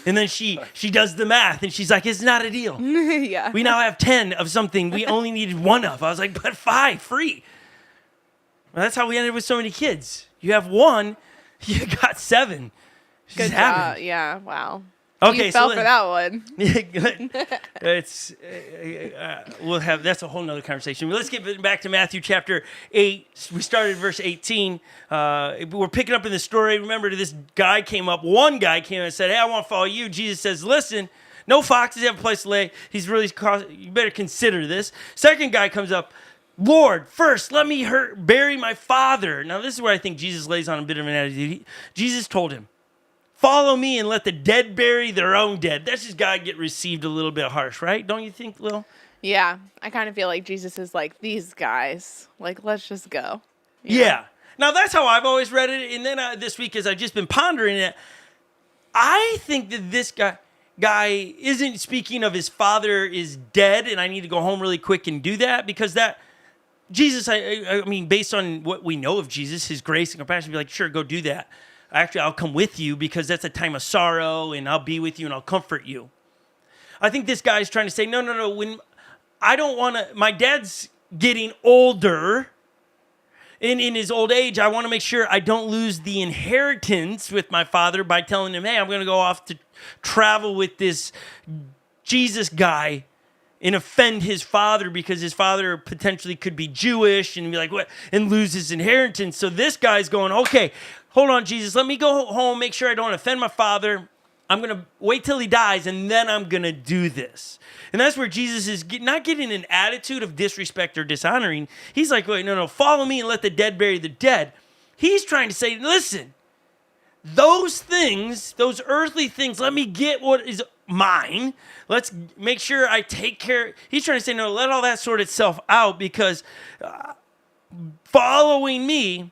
And then she does the math and she's like, it's not a deal. Yeah. We now have 10 of something we only needed 1 of. I was like, but 5 free. Well, that's how we ended with so many kids. You have 1, you got 7. Good job. Yeah. Wow. Okay, you fell for that one. Good. It's we'll have that's a whole nother conversation. But let's get back to Matthew chapter 8. We started verse 18. We're picking up in the story. Remember, one guy came and said, hey, I want to follow you. Jesus says, listen, no foxes have a place to lay. You better consider this. Second guy comes up, Lord, first let me bury my father. Now this is where I think Jesus lays on a bit of an attitude. Jesus told him, follow me and let the dead bury their own dead. That's just got to get received a little bit harsh, right? Don't you think, Lil? Yeah. I kind of feel like Jesus is like, these guys, like, let's just go. Yeah. Now, that's how I've always read it. And then this week, as I've just been pondering it, I think that this guy isn't speaking of his father is dead and I need to go home really quick and do that, because Jesus, I mean, based on what we know of Jesus, his grace and compassion, be like, sure, go do that. Actually, I'll come with you because that's a time of sorrow and I'll be with you and I'll comfort you. I think this guy's trying to say, no. When I don't want to, my dad's getting older. In his old age, I want to make sure I don't lose the inheritance with my father by telling him, hey, I'm going to go off to travel with this Jesus guy and offend his father because his father potentially could be Jewish and be like, what, and lose his inheritance. So this guy's going, okay, hold on, Jesus, let me go home, make sure I don't offend my father. I'm going to wait till he dies, and then I'm going to do this. And that's where Jesus is not getting an attitude of disrespect or dishonoring. He's like, wait, no, follow me and let the dead bury the dead. He's trying to say, listen, those things, those earthly things, let me get what is mine. Let's make sure I take care. He's trying to say, no, let all that sort itself out, because following me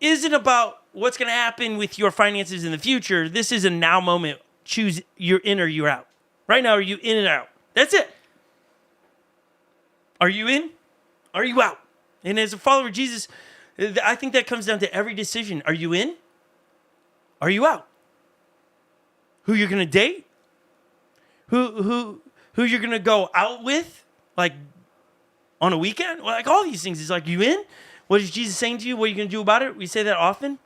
isn't about what's going to happen with your finances in the future. This is a now moment. Choose, you're in or you're out. Right now, are you in and out? That's it. Are you in? Are you out? And as a follower of Jesus, I think that comes down to every decision. Are you in? Are you out? Who you're going to date? Who you're going to go out with? Like on a weekend? Like all these things. It's like, you in? What is Jesus saying to you? What are you going to do about it? We say that often.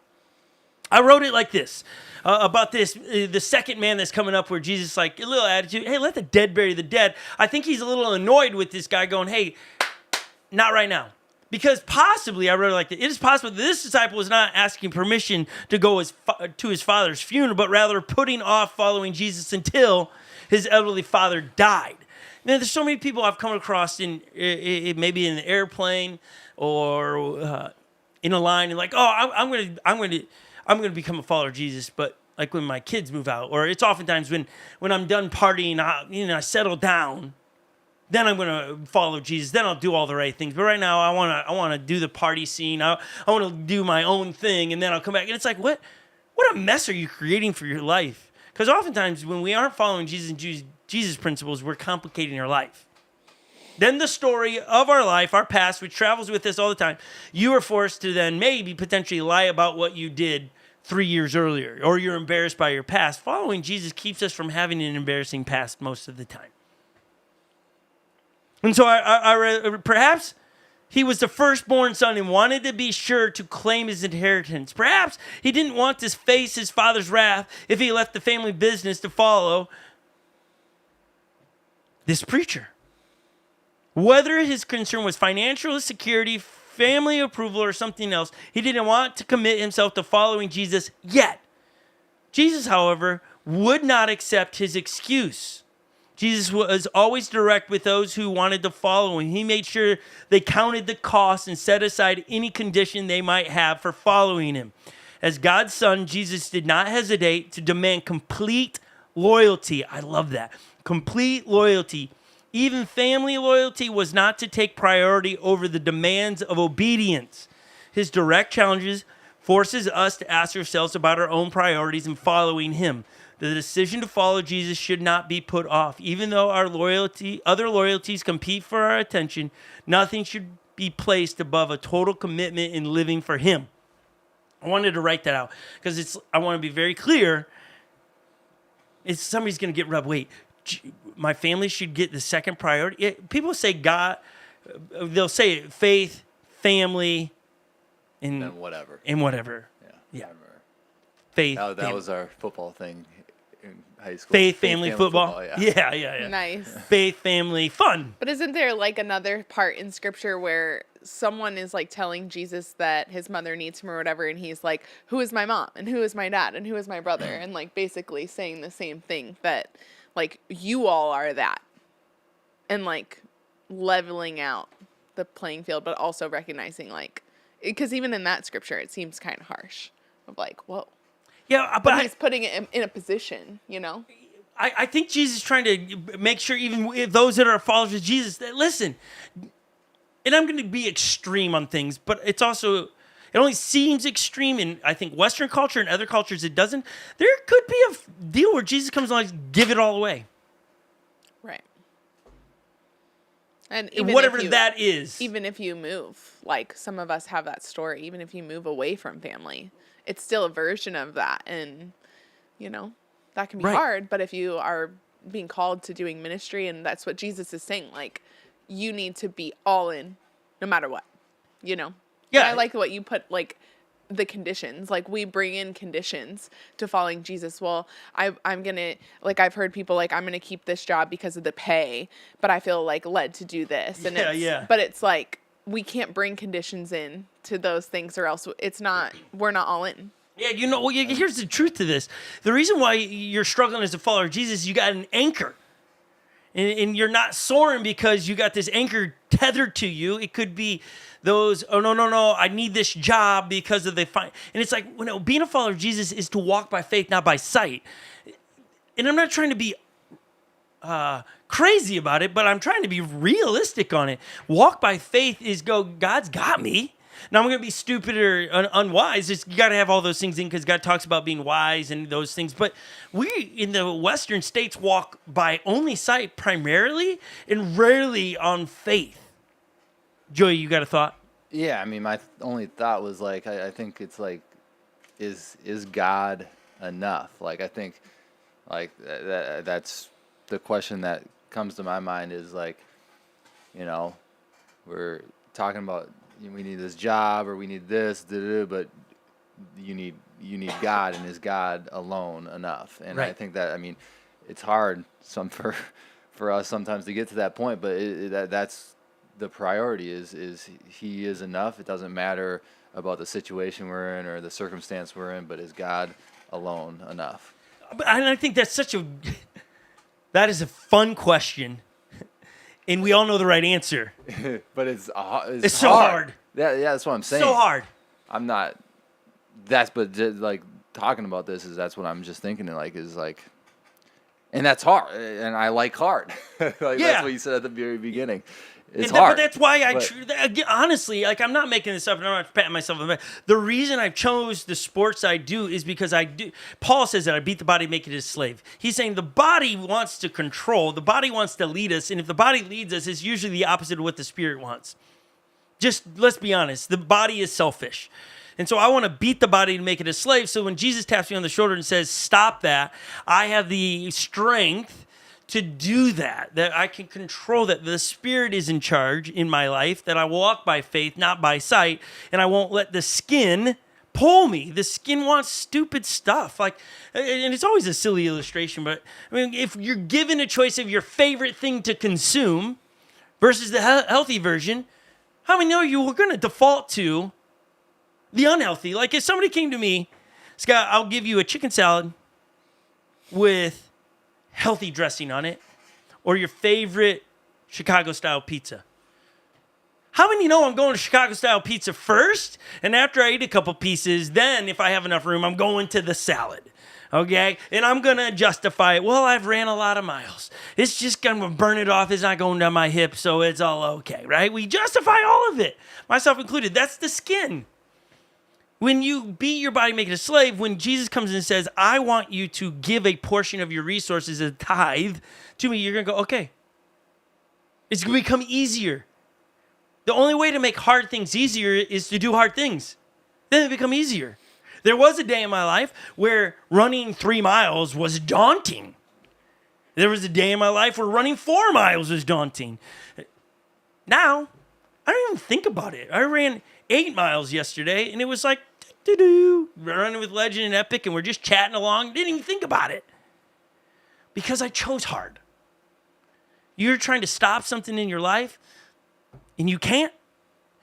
I wrote it like this. About this, the second man that's coming up where Jesus like a little attitude. Hey, let the dead bury the dead. I think he's a little annoyed with this guy going, hey, not right now. Because possibly, I wrote it like this. It is possible that this disciple was not asking permission to go to his father's funeral, but rather putting off following Jesus until his elderly father died. Now, there's so many people I've come across in maybe in an airplane or in a line and like, oh, I'm going to become a follower of Jesus, but like when my kids move out, or it's oftentimes when I'm done partying, I settle down, then I'm going to follow Jesus. Then I'll do all the right things. But right now, I want to do the party scene. I want to do my own thing, and then I'll come back. And it's like, what a mess are you creating for your life? Because oftentimes when we aren't following Jesus and Jesus principles, we're complicating our life. Then the story of our life, our past, which travels with us all the time, you are forced to then maybe potentially lie about what you did 3 years earlier, or you're embarrassed by your past. Following Jesus keeps us from having an embarrassing past most of the time. And so I read, perhaps he was the firstborn son and wanted to be sure to claim his inheritance. Perhaps he didn't want to face his father's wrath if he left the family business to follow this preacher. Whether his concern was financial security, family approval, or something else, he didn't want to commit himself to following Jesus yet. Jesus, however, would not accept his excuse. Jesus was always direct with those who wanted to follow him. He made sure they counted the cost and set aside any condition they might have for following him. As God's son, Jesus did not hesitate to demand complete loyalty. I love that. Complete loyalty. Even family loyalty was not to take priority over the demands of obedience. His direct challenges forces us to ask ourselves about our own priorities in following him. The decision to follow Jesus should not be put off. Even though our other loyalties compete for our attention, nothing should be placed above a total commitment in living for him. I wanted to write that out because I want to be very clear. It's somebody's going to get rubbed. Wait, my family should get the second priority. People say God, they'll say faith, family, And whatever. and whatever. Yeah. Faith. That was our football thing in high school. Faith, family, football. Yeah. Nice. Faith, family, fun. But isn't there like another part in scripture where someone is like telling Jesus that his mother needs him or whatever, and he's like, who is my mom and who is my dad and who is my brother? And like basically saying the same thing, that like you all are that, and like leveling out the playing field, but also recognizing like, because even in that scripture it seems kind of harsh of like, whoa. Yeah, But he's putting it in a position, you know? I think Jesus is trying to make sure even if those that are followers of Jesus, that listen, and I'm going to be extreme on things, but it only seems extreme in, I think, Western culture and other cultures it doesn't. There could be a deal where Jesus comes along and give it all away. Right. And Whatever that is. Even if you move, like some of us have that story, even if you move away from family, it's still a version of that. And, you know, that can be hard. But if you are being called to doing ministry, and that's what Jesus is saying, like, you need to be all in no matter what, you know? Yeah. And I like what you put, like, the conditions. Like, we bring in conditions to following Jesus. Well, I'm going to, like, I've heard people like, I'm going to keep this job because of the pay, but I feel like led to do this. And But it's like, we can't bring conditions in to those things, or else we're not all in. Yeah, you know, here's the truth to this. The reason why you're struggling as a follower of Jesus, you got an anchor. And you're not soaring because you got this anchor tethered to you. It could be those, oh, no, I need this job because of the fine. And it's like, being a follower of Jesus is to walk by faith, not by sight. And I'm not trying to be crazy about it, but I'm trying to be realistic on it. Walk by faith is God's got me. Now, I'm going to be stupid or unwise. You got to have all those things in because God talks about being wise and those things. But we in the Western states walk by only sight primarily and rarely on faith. Joey, you got a thought? Yeah, I mean, my only thought was like, I think it's like, is God enough? Like, I think, like that's the question that comes to my mind is like, we're talking about we need this job or we need this, but you need God, and is God alone enough? And right. I think that, I mean, it's hard for us sometimes to get to that point, but that's the priority is he is enough. It doesn't matter about the situation we're in or the circumstance we're in, but is God alone enough? And I think that's that is a fun question. And we all know the right answer. But it's so hard. Yeah, that's what I'm saying. So hard. I'm not. But just, like, talking about this that's what I'm just thinking. And that's hard. And I like hard. That's what you said at the very beginning. It's hard. But that's why honestly, like, I'm not making this up, and I'm not patting myself on the back. The reason I chose the sports I do is because I do. Paul says that I beat the body, make it his slave. He's saying the body wants to control, the body wants to lead us, and if the body leads us, it's usually the opposite of what the spirit wants. Just let's be honest, the body is selfish. And so I want to beat the body to make it a slave. So when Jesus taps me on the shoulder and says, stop that, I have the strength to do that I can control that. The Spirit is in charge in my life, that I walk by faith, not by sight, and I won't let the skin pull me. The skin wants stupid stuff. Like, and it's always a silly illustration, but I mean, if you're given a choice of your favorite thing to consume versus the healthy version, how many of you were going to default to the unhealthy? Like, if somebody came to me, Scott, I'll give you a chicken salad with healthy dressing on it, or your favorite Chicago-style pizza? How many know I'm going to Chicago-style pizza first, and after I eat a couple pieces, then if I have enough room, I'm going to the salad, okay? And I'm going to justify it. Well, I've ran a lot of miles. It's just going to burn it off. It's not going down my hip, so it's all okay, right? We justify all of it, myself included. That's the skin. When you beat your body, make it a slave, when Jesus comes in and says, I want you to give a portion of your resources as a tithe to me, you're going to go, okay. It's going to become easier. The only way to make hard things easier is to do hard things. Then they become easier. There was a day in my life where running 3 miles was daunting. There was a day in my life where running 4 miles was daunting. Now, I don't even think about it. I ran 8 miles yesterday, and it was like, running with Legend and Epic, and we're just chatting along. Didn't even think about it. Because I chose hard. You're trying to stop something in your life, and you can't.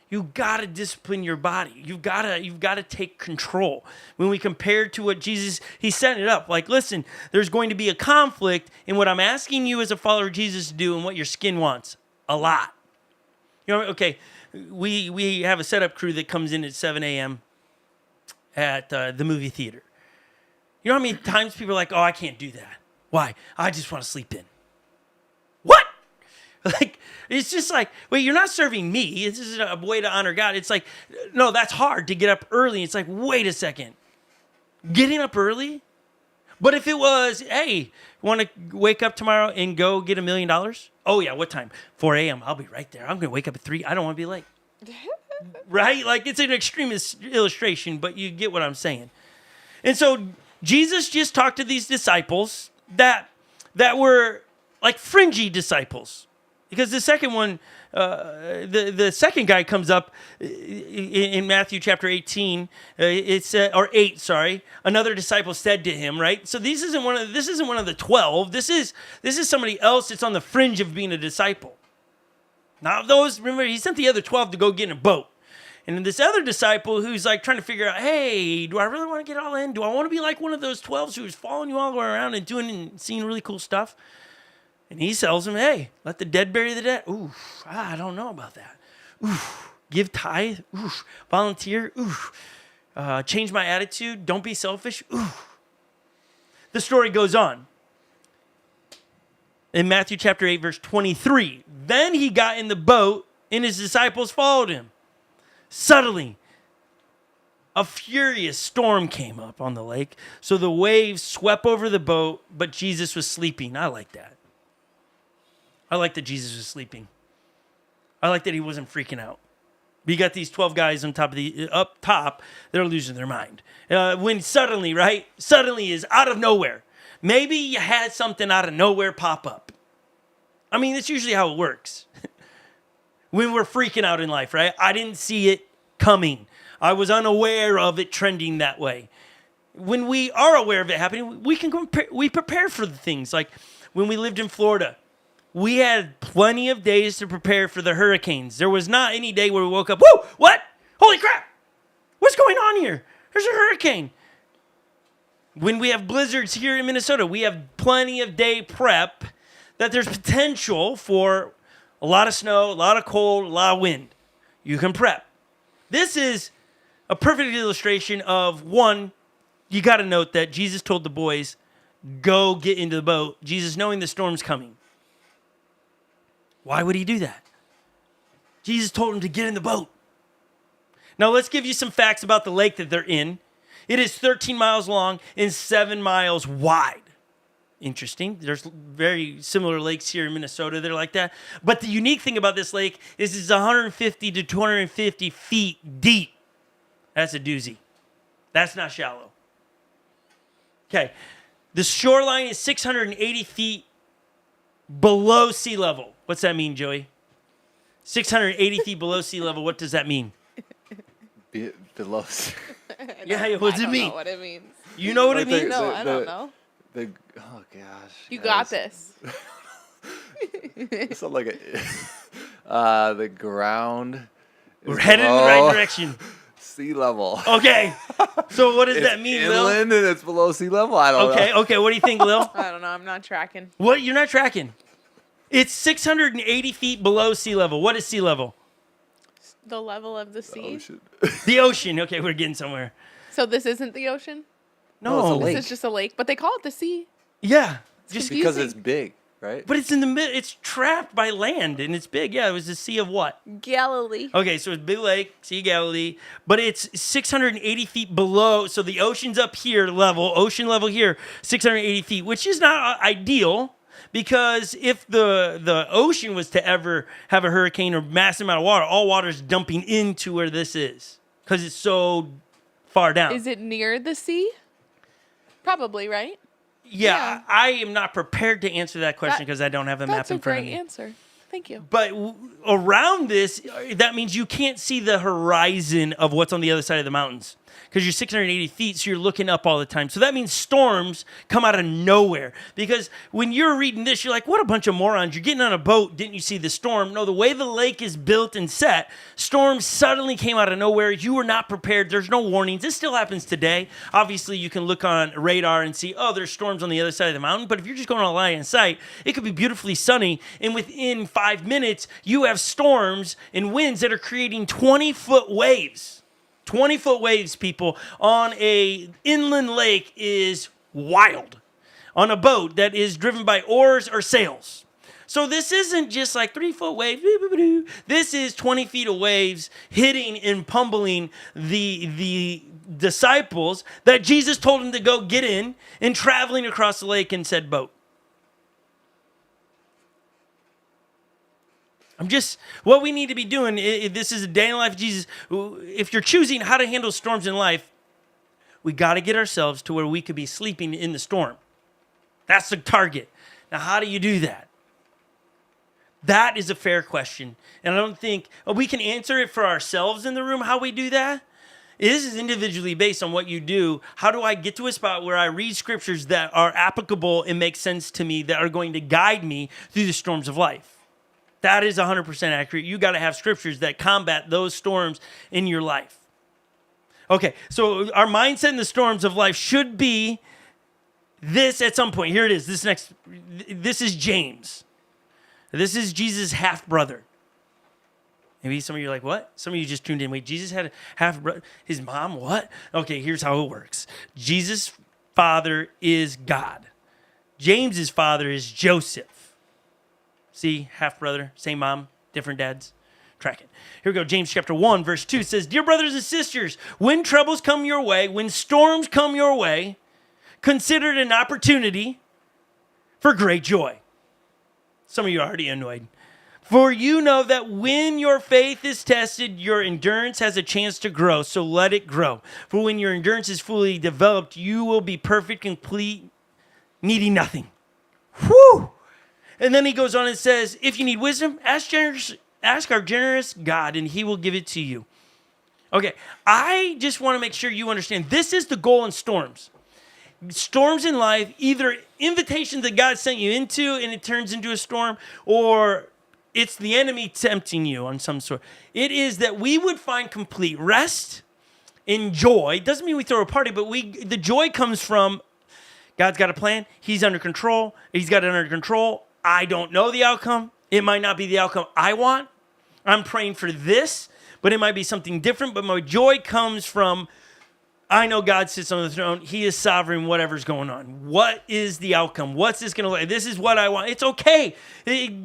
You gotta discipline your body. You've gotta take control. When we compare to what Jesus, he's setting it up. Like, listen, there's going to be a conflict in what I'm asking you as a follower of Jesus to do and what your skin wants. A lot. You know, okay, we have a setup crew that comes in at 7 a.m. at the movie theater. You know how many times people are like, oh, I can't do that. Why? I just want to sleep in. What? Like, it's just like, wait, you're not serving me. This is a way to honor God. It's like, no, that's hard to get up early. It's like, wait a second. Getting up early? But if it was, hey, want to wake up tomorrow and go get $1 million? Oh, yeah, what time? 4 a.m. I'll be right there. I'm going to wake up at 3. I don't want to be late. Right? Like, it's an extreme illustration, but you get what I'm saying. And so Jesus just talked to these disciples that were like fringy disciples. Because the second one, the second guy comes up in Matthew chapter 18. Or 8, sorry. Another disciple said to him, right? So this isn't one of the 12. This is somebody else that's on the fringe of being a disciple. Now remember, he sent the other 12 to go get in a boat. And then this other disciple who's like trying to figure out, hey, do I really want to get all in? Do I want to be like one of those 12s who's following you all the way around and doing and seeing really cool stuff? And he tells him, hey, let the dead bury the dead. Ooh, I don't know about that. Ooh, give tithe. Ooh, volunteer. Ooh, change my attitude. Don't be selfish. Ooh. The story goes on. In Matthew chapter 8, verse 23, then he got in the boat and his disciples followed him. Suddenly, a furious storm came up on the lake, so the waves swept over the boat, but Jesus was sleeping. I like that. I like that Jesus was sleeping. I like that he wasn't freaking out. You got these 12 guys up top, they're losing their mind. When suddenly, right? Suddenly is out of nowhere. Maybe you had something out of nowhere pop up. I mean, that's usually how it works. When we're freaking out in life, right? I didn't see it coming. I was unaware of it trending that way. When we are aware of it happening, we prepare for the things. Like when we lived in Florida, we had plenty of days to prepare for the hurricanes. There was not any day where we woke up, whoa, what? Holy crap! What's going on here? There's a hurricane. When we have blizzards here in Minnesota, we have plenty of day prep that there's potential for a lot of snow, a lot of cold, a lot of wind. You can prep. This is a perfect illustration of, one, you got to note that Jesus told the boys, go get into the boat. Jesus knowing the storm's coming. Why would he do that? Jesus told them to get in the boat. Now let's give you some facts about the lake that they're in. It is 13 miles long and 7 miles wide. Interesting. There's very similar lakes here in Minnesota that are like that. But the unique thing about this lake is it's 150 to 250 feet deep. That's a doozy. That's not shallow. Okay. The shoreline is 680 feet below sea level. What's that mean, Joey? 680 feet below sea level. What does that mean? Below. Yeah, what does it mean? I don't know what it means. You know what it means? No, I don't know. Oh gosh. You got this. It's not like the ground. We're headed in the right direction. Sea level. Okay. So what does that mean, Lil? Inland and it's below sea level. I don't know. Okay. What do you think, Lil? I don't know. I'm not tracking. What? You're not tracking? It's 680 feet below sea level. What is sea level? The level of the sea. The ocean. Okay, we're getting somewhere. So this isn't the ocean? No, it's a No. lake. This is just a lake, but they call it the sea. Yeah. Just confusing. Because it's big, right? But it's in the middle. It's trapped by land, and it's big. Yeah, it was the Sea of what? Galilee. Okay, so it's Big Lake, Sea of Galilee, but it's 680 feet below. So the ocean's up here level, ocean level here, 680 feet, which is not ideal because if the ocean was to ever have a hurricane or massive amount of water, all water is dumping into where this is because it's so far down. Is it near the sea? Probably, right? Yeah, Yeah. I am not prepared to answer that question That- because I don't have a map That's a in front of great me. answer. Thank you. But around this, that means you can't see the horizon of what's on the other side of the mountains because you're 680 feet, so you're looking up all the time. So that means storms come out of nowhere because when you're reading this, you're like, what a bunch of morons. You're getting on a boat. Didn't you see the storm? No, the way the lake is built and set, storms suddenly came out of nowhere. You were not prepared. There's no warnings. This still happens today. Obviously, you can look on radar and see, oh, there's storms on the other side of the mountain. But if you're just going on line of sight, it could be beautifully sunny. And within 5 minutes, you have storms and winds that are creating 20-foot waves. 20-foot waves, people, on a inland lake is wild. On a boat that is driven by oars or sails. So this isn't just like 3-foot waves. This is 20 feet of waves hitting and pummeling the disciples that Jesus told them to go get in and traveling across the lake in said boat. What we need to be doing, this is a day in the life of Jesus. If you're choosing how to handle storms in life, we got to get ourselves to where we could be sleeping in the storm. That's the target. Now, how do you do that? That is a fair question. And I don't think we can answer it for ourselves in the room, how we do that. This is individually based on what you do. How do I get to a spot where I read scriptures that are applicable and make sense to me, that are going to guide me through the storms of life? That is 100% accurate. You got to have scriptures that combat those storms in your life. Okay, so our mindset in the storms of life should be this at some point. Here it is. This is James. This is Jesus' half-brother. Maybe some of you are like, what? Some of you just tuned in. Wait, Jesus had a half-brother? His mom, what? Okay, here's how it works. Jesus' father is God. James's father is Joseph. See, half-brother, same mom, different dads. Track it. Here we go. James chapter 1, verse 2 says, Dear brothers and sisters, when troubles come your way, when storms come your way, consider it an opportunity for great joy. Some of you are already annoyed. For you know that when your faith is tested, your endurance has a chance to grow, so let it grow. For when your endurance is fully developed, you will be perfect, complete, needing nothing. Whew! And then he goes on and says, if you need wisdom, ask our generous God, and he will give it to you. Okay, I just want to make sure you understand, this is the goal in storms. Storms in life, either invitations that God sent you into and it turns into a storm, or it's the enemy tempting you on some sort. It is that we would find complete rest and joy. Doesn't mean we throw a party, but the joy comes from God's got a plan. He's under control. He's got it under control. I don't know the outcome. It might not be the outcome I want. I'm praying for this, but it might be something different. But my joy comes from, I know God sits on the throne. He is sovereign, whatever's going on. What is the outcome? What's this going to look like? This is what I want. It's okay.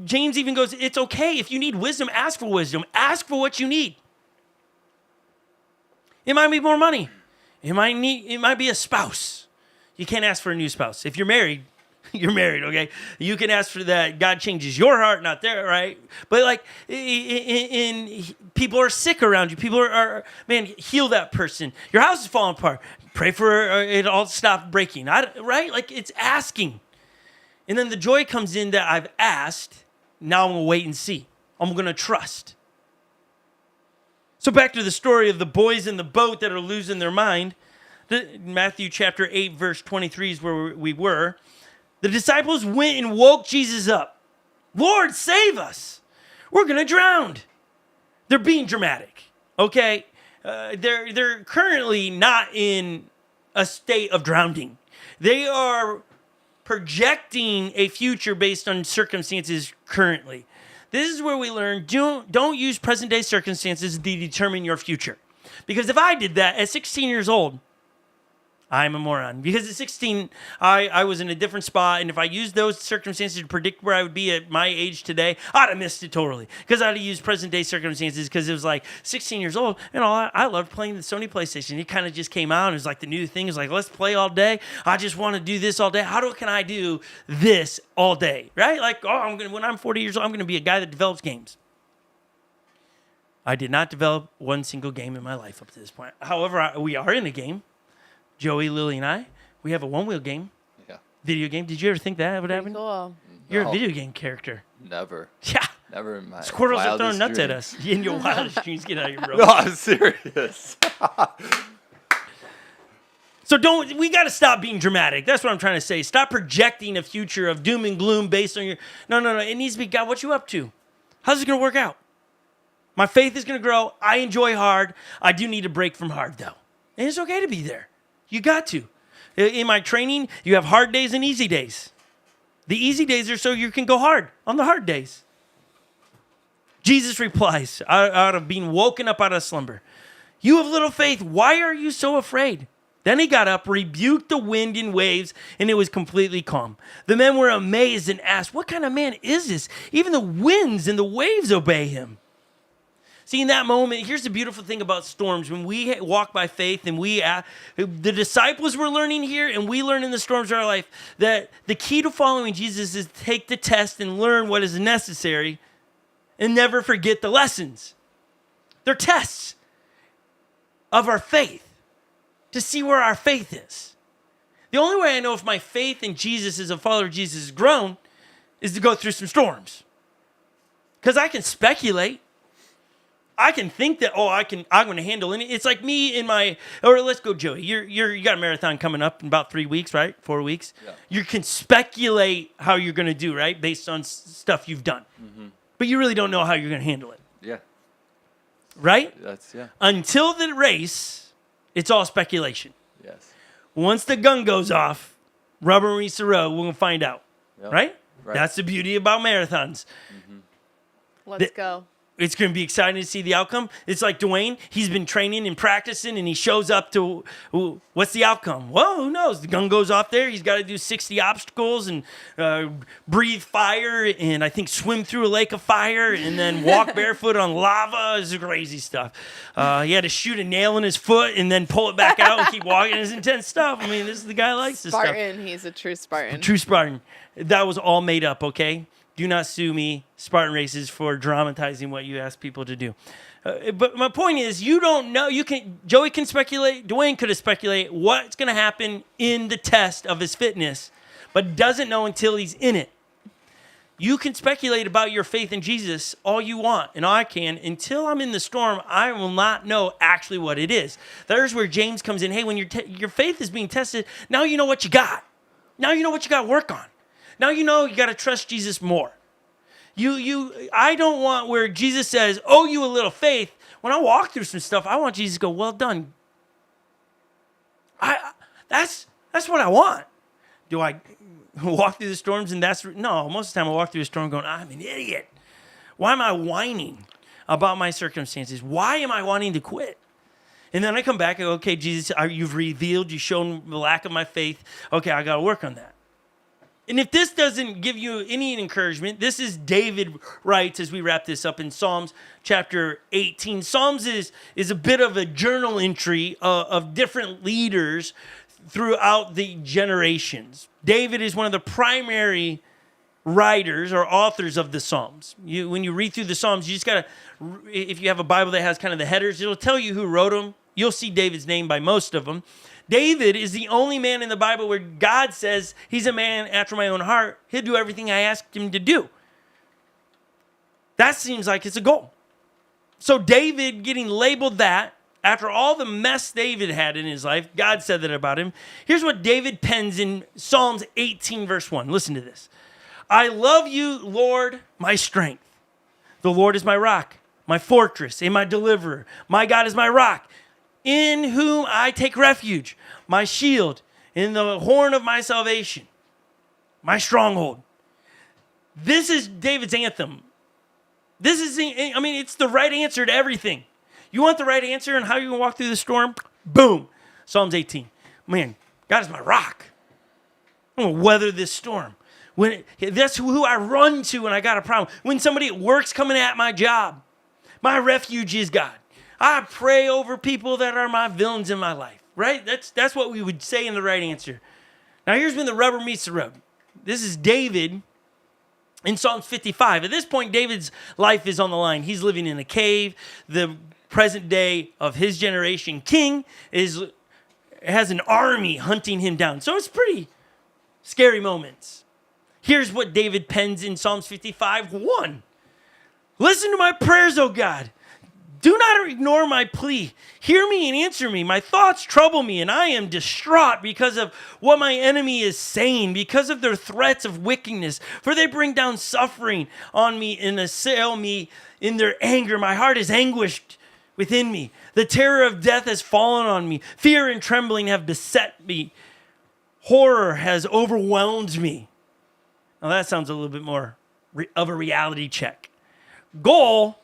James even goes, it's okay. If you need wisdom, ask for wisdom. Ask for what you need. It might be more money. It might be a spouse. You can't ask for a new spouse. If you're married, you're married, okay? You can ask for that. God changes your heart, not there, right? But like, people are sick around you. People are man, heal that person. Your house is falling apart. Pray for it all to stop breaking, right? Like, it's asking. And then the joy comes in that I've asked. Now I'm going to wait and see. I'm going to trust. So back to the story of the boys in the boat that are losing their mind. Matthew chapter 8, verse 23 is where we were. The disciples went and woke Jesus up. Lord, save us. We're going to drown. They're being dramatic, okay? They're currently not in a state of drowning. They are projecting a future based on circumstances currently. This is where we learn don't use present day circumstances to determine your future. Because if I did that at 16 years old, I'm a moron. Because at 16, I was in a different spot, and if I used those circumstances to predict where I would be at my age today, I'd have missed it totally. Because I'd have used present-day circumstances because it was like 16 years old, and I loved playing the Sony PlayStation. It kind of just came out, and it was like the new thing. It was like, let's play all day. I just want to do this all day. Can I do this all day, right? Like, when I'm 40 years old, I'm going to be a guy that develops games. I did not develop one single game in my life up to this point. However, we are in a game. Joey, Lily, and I, we have a one-wheel game. Yeah. Video game. Did you ever think that would happen? Cool. You're a video game character. Never. Yeah. Never in my Squirrels are throwing nuts at us. In your wildest dreams, get out of your room. No, I'm serious. So we got to stop being dramatic. That's what I'm trying to say. Stop projecting a future of doom and gloom based on your... No. It needs to be, God, what you up to? How's it going to work out? My faith is going to grow. I enjoy hard. I do need a break from hard, though. And it's okay to be there. You got to. In my training, you have hard days and easy days. The easy days are so you can go hard on the hard days. Jesus replies, out of being woken up out of slumber, "You have little faith. Why are you so afraid?" Then he got up, rebuked the wind and waves, and it was completely calm. The men were amazed and asked, "What kind of man is this? Even the winds and the waves obey him." See, in that moment, here's the beautiful thing about storms. When we walk by faith and the disciples were learning here and we learn in the storms of our life that the key to following Jesus is to take the test and learn what is necessary and never forget the lessons. They're tests of our faith to see where our faith is. The only way I know if my faith in Jesus as a follower of Jesus has grown is to go through some storms. Because I can speculate. I can think that, I'm going to handle it. It's like me or let's go, Joey. You got a marathon coming up in about 3 weeks, right? 4 weeks. Yeah. You can speculate how you're going to do, right? Based on stuff you've done. Mm-hmm. But you really don't know how you're going to handle it. Yeah. Right? Yeah. Until the race, it's all speculation. Yes. Once the gun goes off, rubber meets the road, we're going to find out. Yep. Right? That's the beauty about marathons. Mm-hmm. Let's go. It's going to be exciting to see the outcome. It's like Dwayne. He's been training and practicing, and he shows up to, what's the outcome? Well, who knows? The gun goes off there. He's got to do 60 obstacles and breathe fire and I think swim through a lake of fire and then walk barefoot on lava. It's crazy stuff. He had to shoot a nail in his foot and then pull it back out and keep walking. It's intense stuff. I mean, this is the guy who likes this stuff. Spartan. He's a true Spartan. True Spartan. That was all made up, okay? Do not sue me, Spartan Races, for dramatizing what you ask people to do. But my point is, you don't know. Joey can speculate. Dwayne could have speculated what's going to happen in the test of his fitness, but doesn't know until he's in it. You can speculate about your faith in Jesus all you want, and I can. Until I'm in the storm, I will not know actually what it is. There's where James comes in. Hey, when your faith is being tested, now you know what you got. Now you know what you got to work on. Now you know you got to trust Jesus more. I don't want where Jesus says, "Oh, you a little faith." When I walk through some stuff, I want Jesus to go, "Well done." That's what I want. Do I walk through the storms and no? Most of the time I walk through the storm going, "I'm an idiot. Why am I whining about my circumstances? Why am I wanting to quit?" And then I come back and go, "Okay, Jesus, you've revealed, you've shown the lack of my faith. Okay, I got to work on that." And if this doesn't give you any encouragement, this is David writes as we wrap this up in Psalms chapter 18. Psalms is a bit of a journal entry of different leaders throughout the generations. David is one of the primary writers or authors of the Psalms. When you read through the Psalms, you just got to, if you have a Bible that has kind of the headers, it'll tell you who wrote them. You'll see David's name by most of them. David is the only man in the Bible where God says he's a man after my own heart. He'll do everything I asked him to do. That seems like it's a goal. So David getting labeled that, after all the mess David had in his life, God said that about him. Here's what David pens in Psalms 18, verse 1. Listen to this. "I love you, Lord, my strength. The Lord is my rock, my fortress, and my deliverer. My God is my rock, in whom I take refuge, my shield, in the horn of my salvation." my stronghold. This is David's anthem. It's the right answer to everything. You want the right answer on how you're going to walk through the storm? Boom. Psalms 18. Man, God is my rock. I'm going to weather this storm. That's who I run to when I got a problem. When somebody at work's coming at my job, my refuge is God. I pray over people that are my villains in my life, right? That's what we would say in the right answer. Now, here's when the rubber meets the road. This is David in Psalms 55. At this point, David's life is on the line. He's living in a cave. The present day of his generation king has an army hunting him down. So it's pretty scary moments. Here's what David pens in Psalms 55:1. Listen to my prayers, O God. Do not ignore my plea. Hear me and answer me. My thoughts trouble me, and I am distraught because of what my enemy is saying, because of their threats of wickedness. For they bring down suffering on me and assail me in their anger. My heart is anguished within me. The terror of death has fallen on me. Fear and trembling have beset me. Horror has overwhelmed me. Now that sounds a little bit more of a reality check. Goal,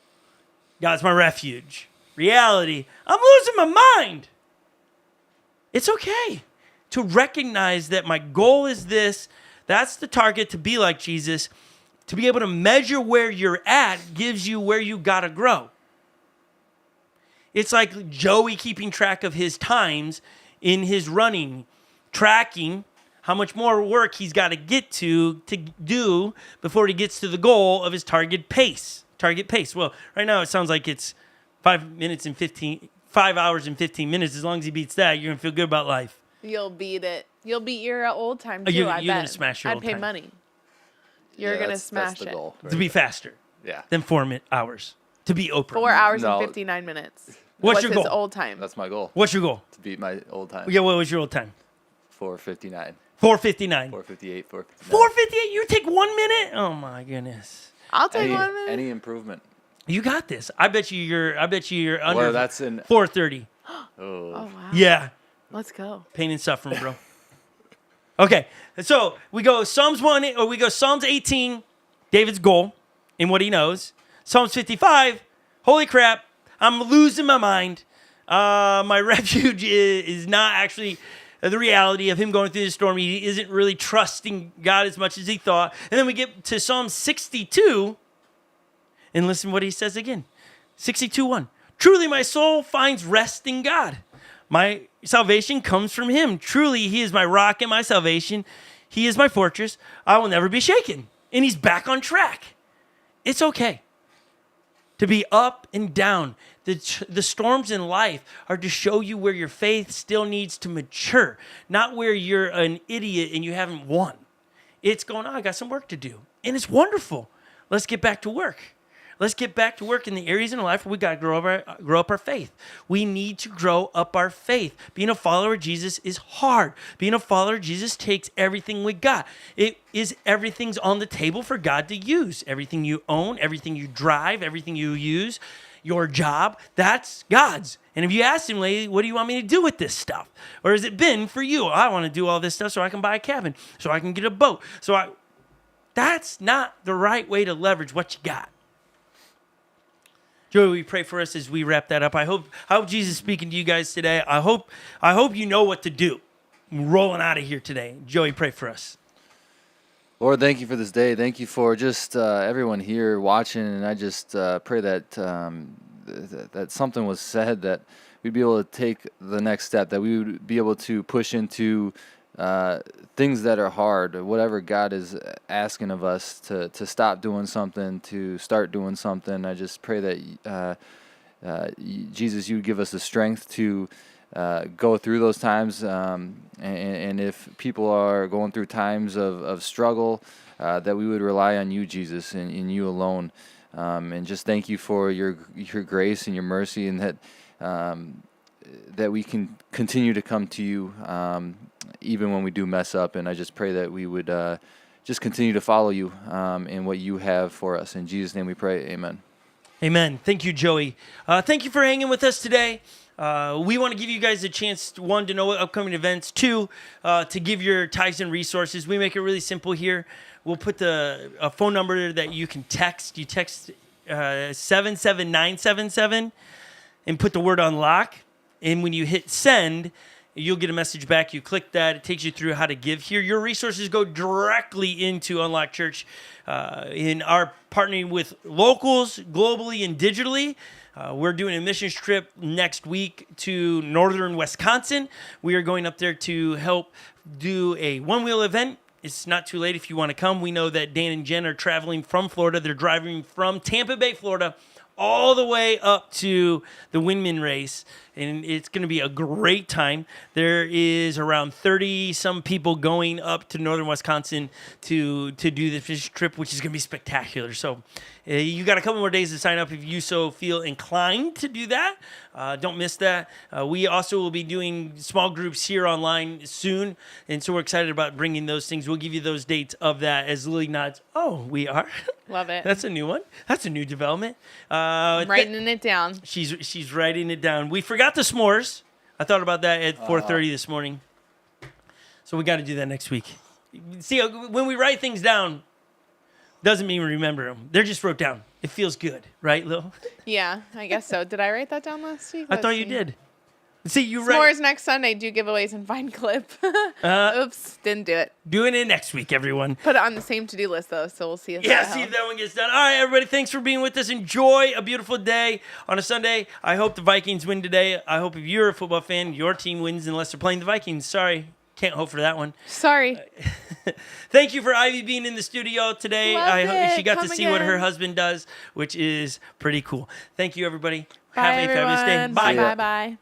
God's my refuge. Reality, I'm losing my mind. It's okay to recognize that my goal is this. That's the target, to be like Jesus. To be able to measure where you're at gives you where you got to grow. It's like Joey keeping track of his times in his running, tracking how much more work he's got to get to do before he gets to the goal of his target pace. Well, right now it sounds like it's 5 hours and 15 minutes. As long as he beats that, you're going to feel good about life. You'll beat it. You'll beat your old time too. You're I bet. going to smash your I'd old pay time. money. You're gonna smash that's the it. goal, To be faster Yeah. than 4 hours. To be Oprah. 4 hours No. and 59 minutes. What's was your his goal? old time? That's my goal. What's your goal? To beat my old time. Yeah, what was your old time? 4:59. 4:59. 4:58. 4:59. 4:58? You take 1 minute? Oh my goodness. I'll take 1 minute. Any improvement? You got this. I bet you you're under Well, that's in. 4:30. Oh. Oh wow. Yeah. Let's go. Pain and suffering, bro. Okay. So we go Psalms 18, David's goal in what he knows. Psalms 55, holy crap, I'm losing my mind. My refuge is not actually the reality of him going through the storm. He isn't really trusting God as much as he thought. And then we get to Psalm 62, and listen to what he says again. 62:1. Truly my soul finds rest in God. My salvation comes from him. Truly he is my rock and my salvation. He is my fortress. I will never be shaken. And he's back on track. It's okay to be up and down. The storms in life are to show you where your faith still needs to mature, not where you're an idiot and you haven't won. It's going, I got some work to do. And it's wonderful. Let's get back to work. Let's get back to work in the areas in our life where we got to grow up our faith. We need to grow up our faith. Being a follower of Jesus is hard. Being a follower of Jesus takes everything we got. Everything's on the table for God to use. Everything you own, everything you drive, everything you use, your job, that's God's. And if you ask him lately, what do you want me to do with this stuff? Or has it been for you? I want to do all this stuff so I can buy a cabin, so I can get a boat. That's not the right way to leverage what you got. Joey, we pray for us as we wrap that up. I hope Jesus is speaking to you guys today. I hope you know what to do. I'm rolling out of here today. Joey, pray for us. Lord, thank you for this day. Thank you for just everyone here watching, and I just pray that that something was said that we'd be able to take the next step, that we would be able to push into things that are hard, whatever God is asking of us to stop doing something, to start doing something. I just pray that Jesus, you would give us the strength to go through those times, and if people are going through times of struggle, that we would rely on you, Jesus, and you alone, and just thank you for your grace and your mercy, and that we can continue to come to you even when we do mess up. And I just pray that we would just continue to follow you in what you have for us. In Jesus' name we pray, amen. Amen. Thank you, Joey. Thank you for hanging with us today. We want to give you guys a chance, one, to know upcoming events, two, to give your tithes and resources. We make it really simple here. We'll put a phone number that you can text. You text 77977 and put the word unlock. And when you hit send, you'll get a message back. You click that. It takes you through how to give here. Your resources go directly into Unlock Church in our partnering with locals globally and digitally. We're doing a missions trip next week to northern Wisconsin. We are going up there to help do a one-wheel event. It's not too late if you want to come. We know that Dan and Jen are traveling from Florida. They're driving from Tampa Bay, Florida, all the way up to the Windman race, and it's going to be a great time. There is around 30-some people going up to northern Wisconsin to do the fish trip, which is going to be spectacular. So you got a couple more days to sign up if you so feel inclined to do that. Don't miss that. We also will be doing small groups here online soon, and so we're excited about bringing those things. We'll give you those dates of that as Lily nods. Oh, we are? Love it. That's a new one. That's a new development. I'm writing it down. She's writing it down. We forgot the s'mores. I thought about that at 4:30 this morning. So we got to do that next week. See, when we write things down, doesn't mean we remember them. They're just wrote down. It feels good, right, Lil? Yeah, I guess so. Did I write that down last week? I thought you did. See, you S'mores next Sunday. Do giveaways and Vine Clip. Oops, didn't do it. Doing it next week, everyone. Put it on the same to-do list, though, so we'll see if Yeah, that see if helps. that one gets done. All right, everybody, thanks for being with us. Enjoy a beautiful day on a Sunday. I hope the Vikings win today. I hope if you're a football fan, your team wins unless they're playing the Vikings. Sorry, can't hope for that one. Sorry. Thank you for Ivy being in the studio today. Loved I hope it. she got Come to see what her again. husband does, which is pretty cool. Thank you, everybody. Bye, Have a fabulous day. everyone. Bye. Bye-bye.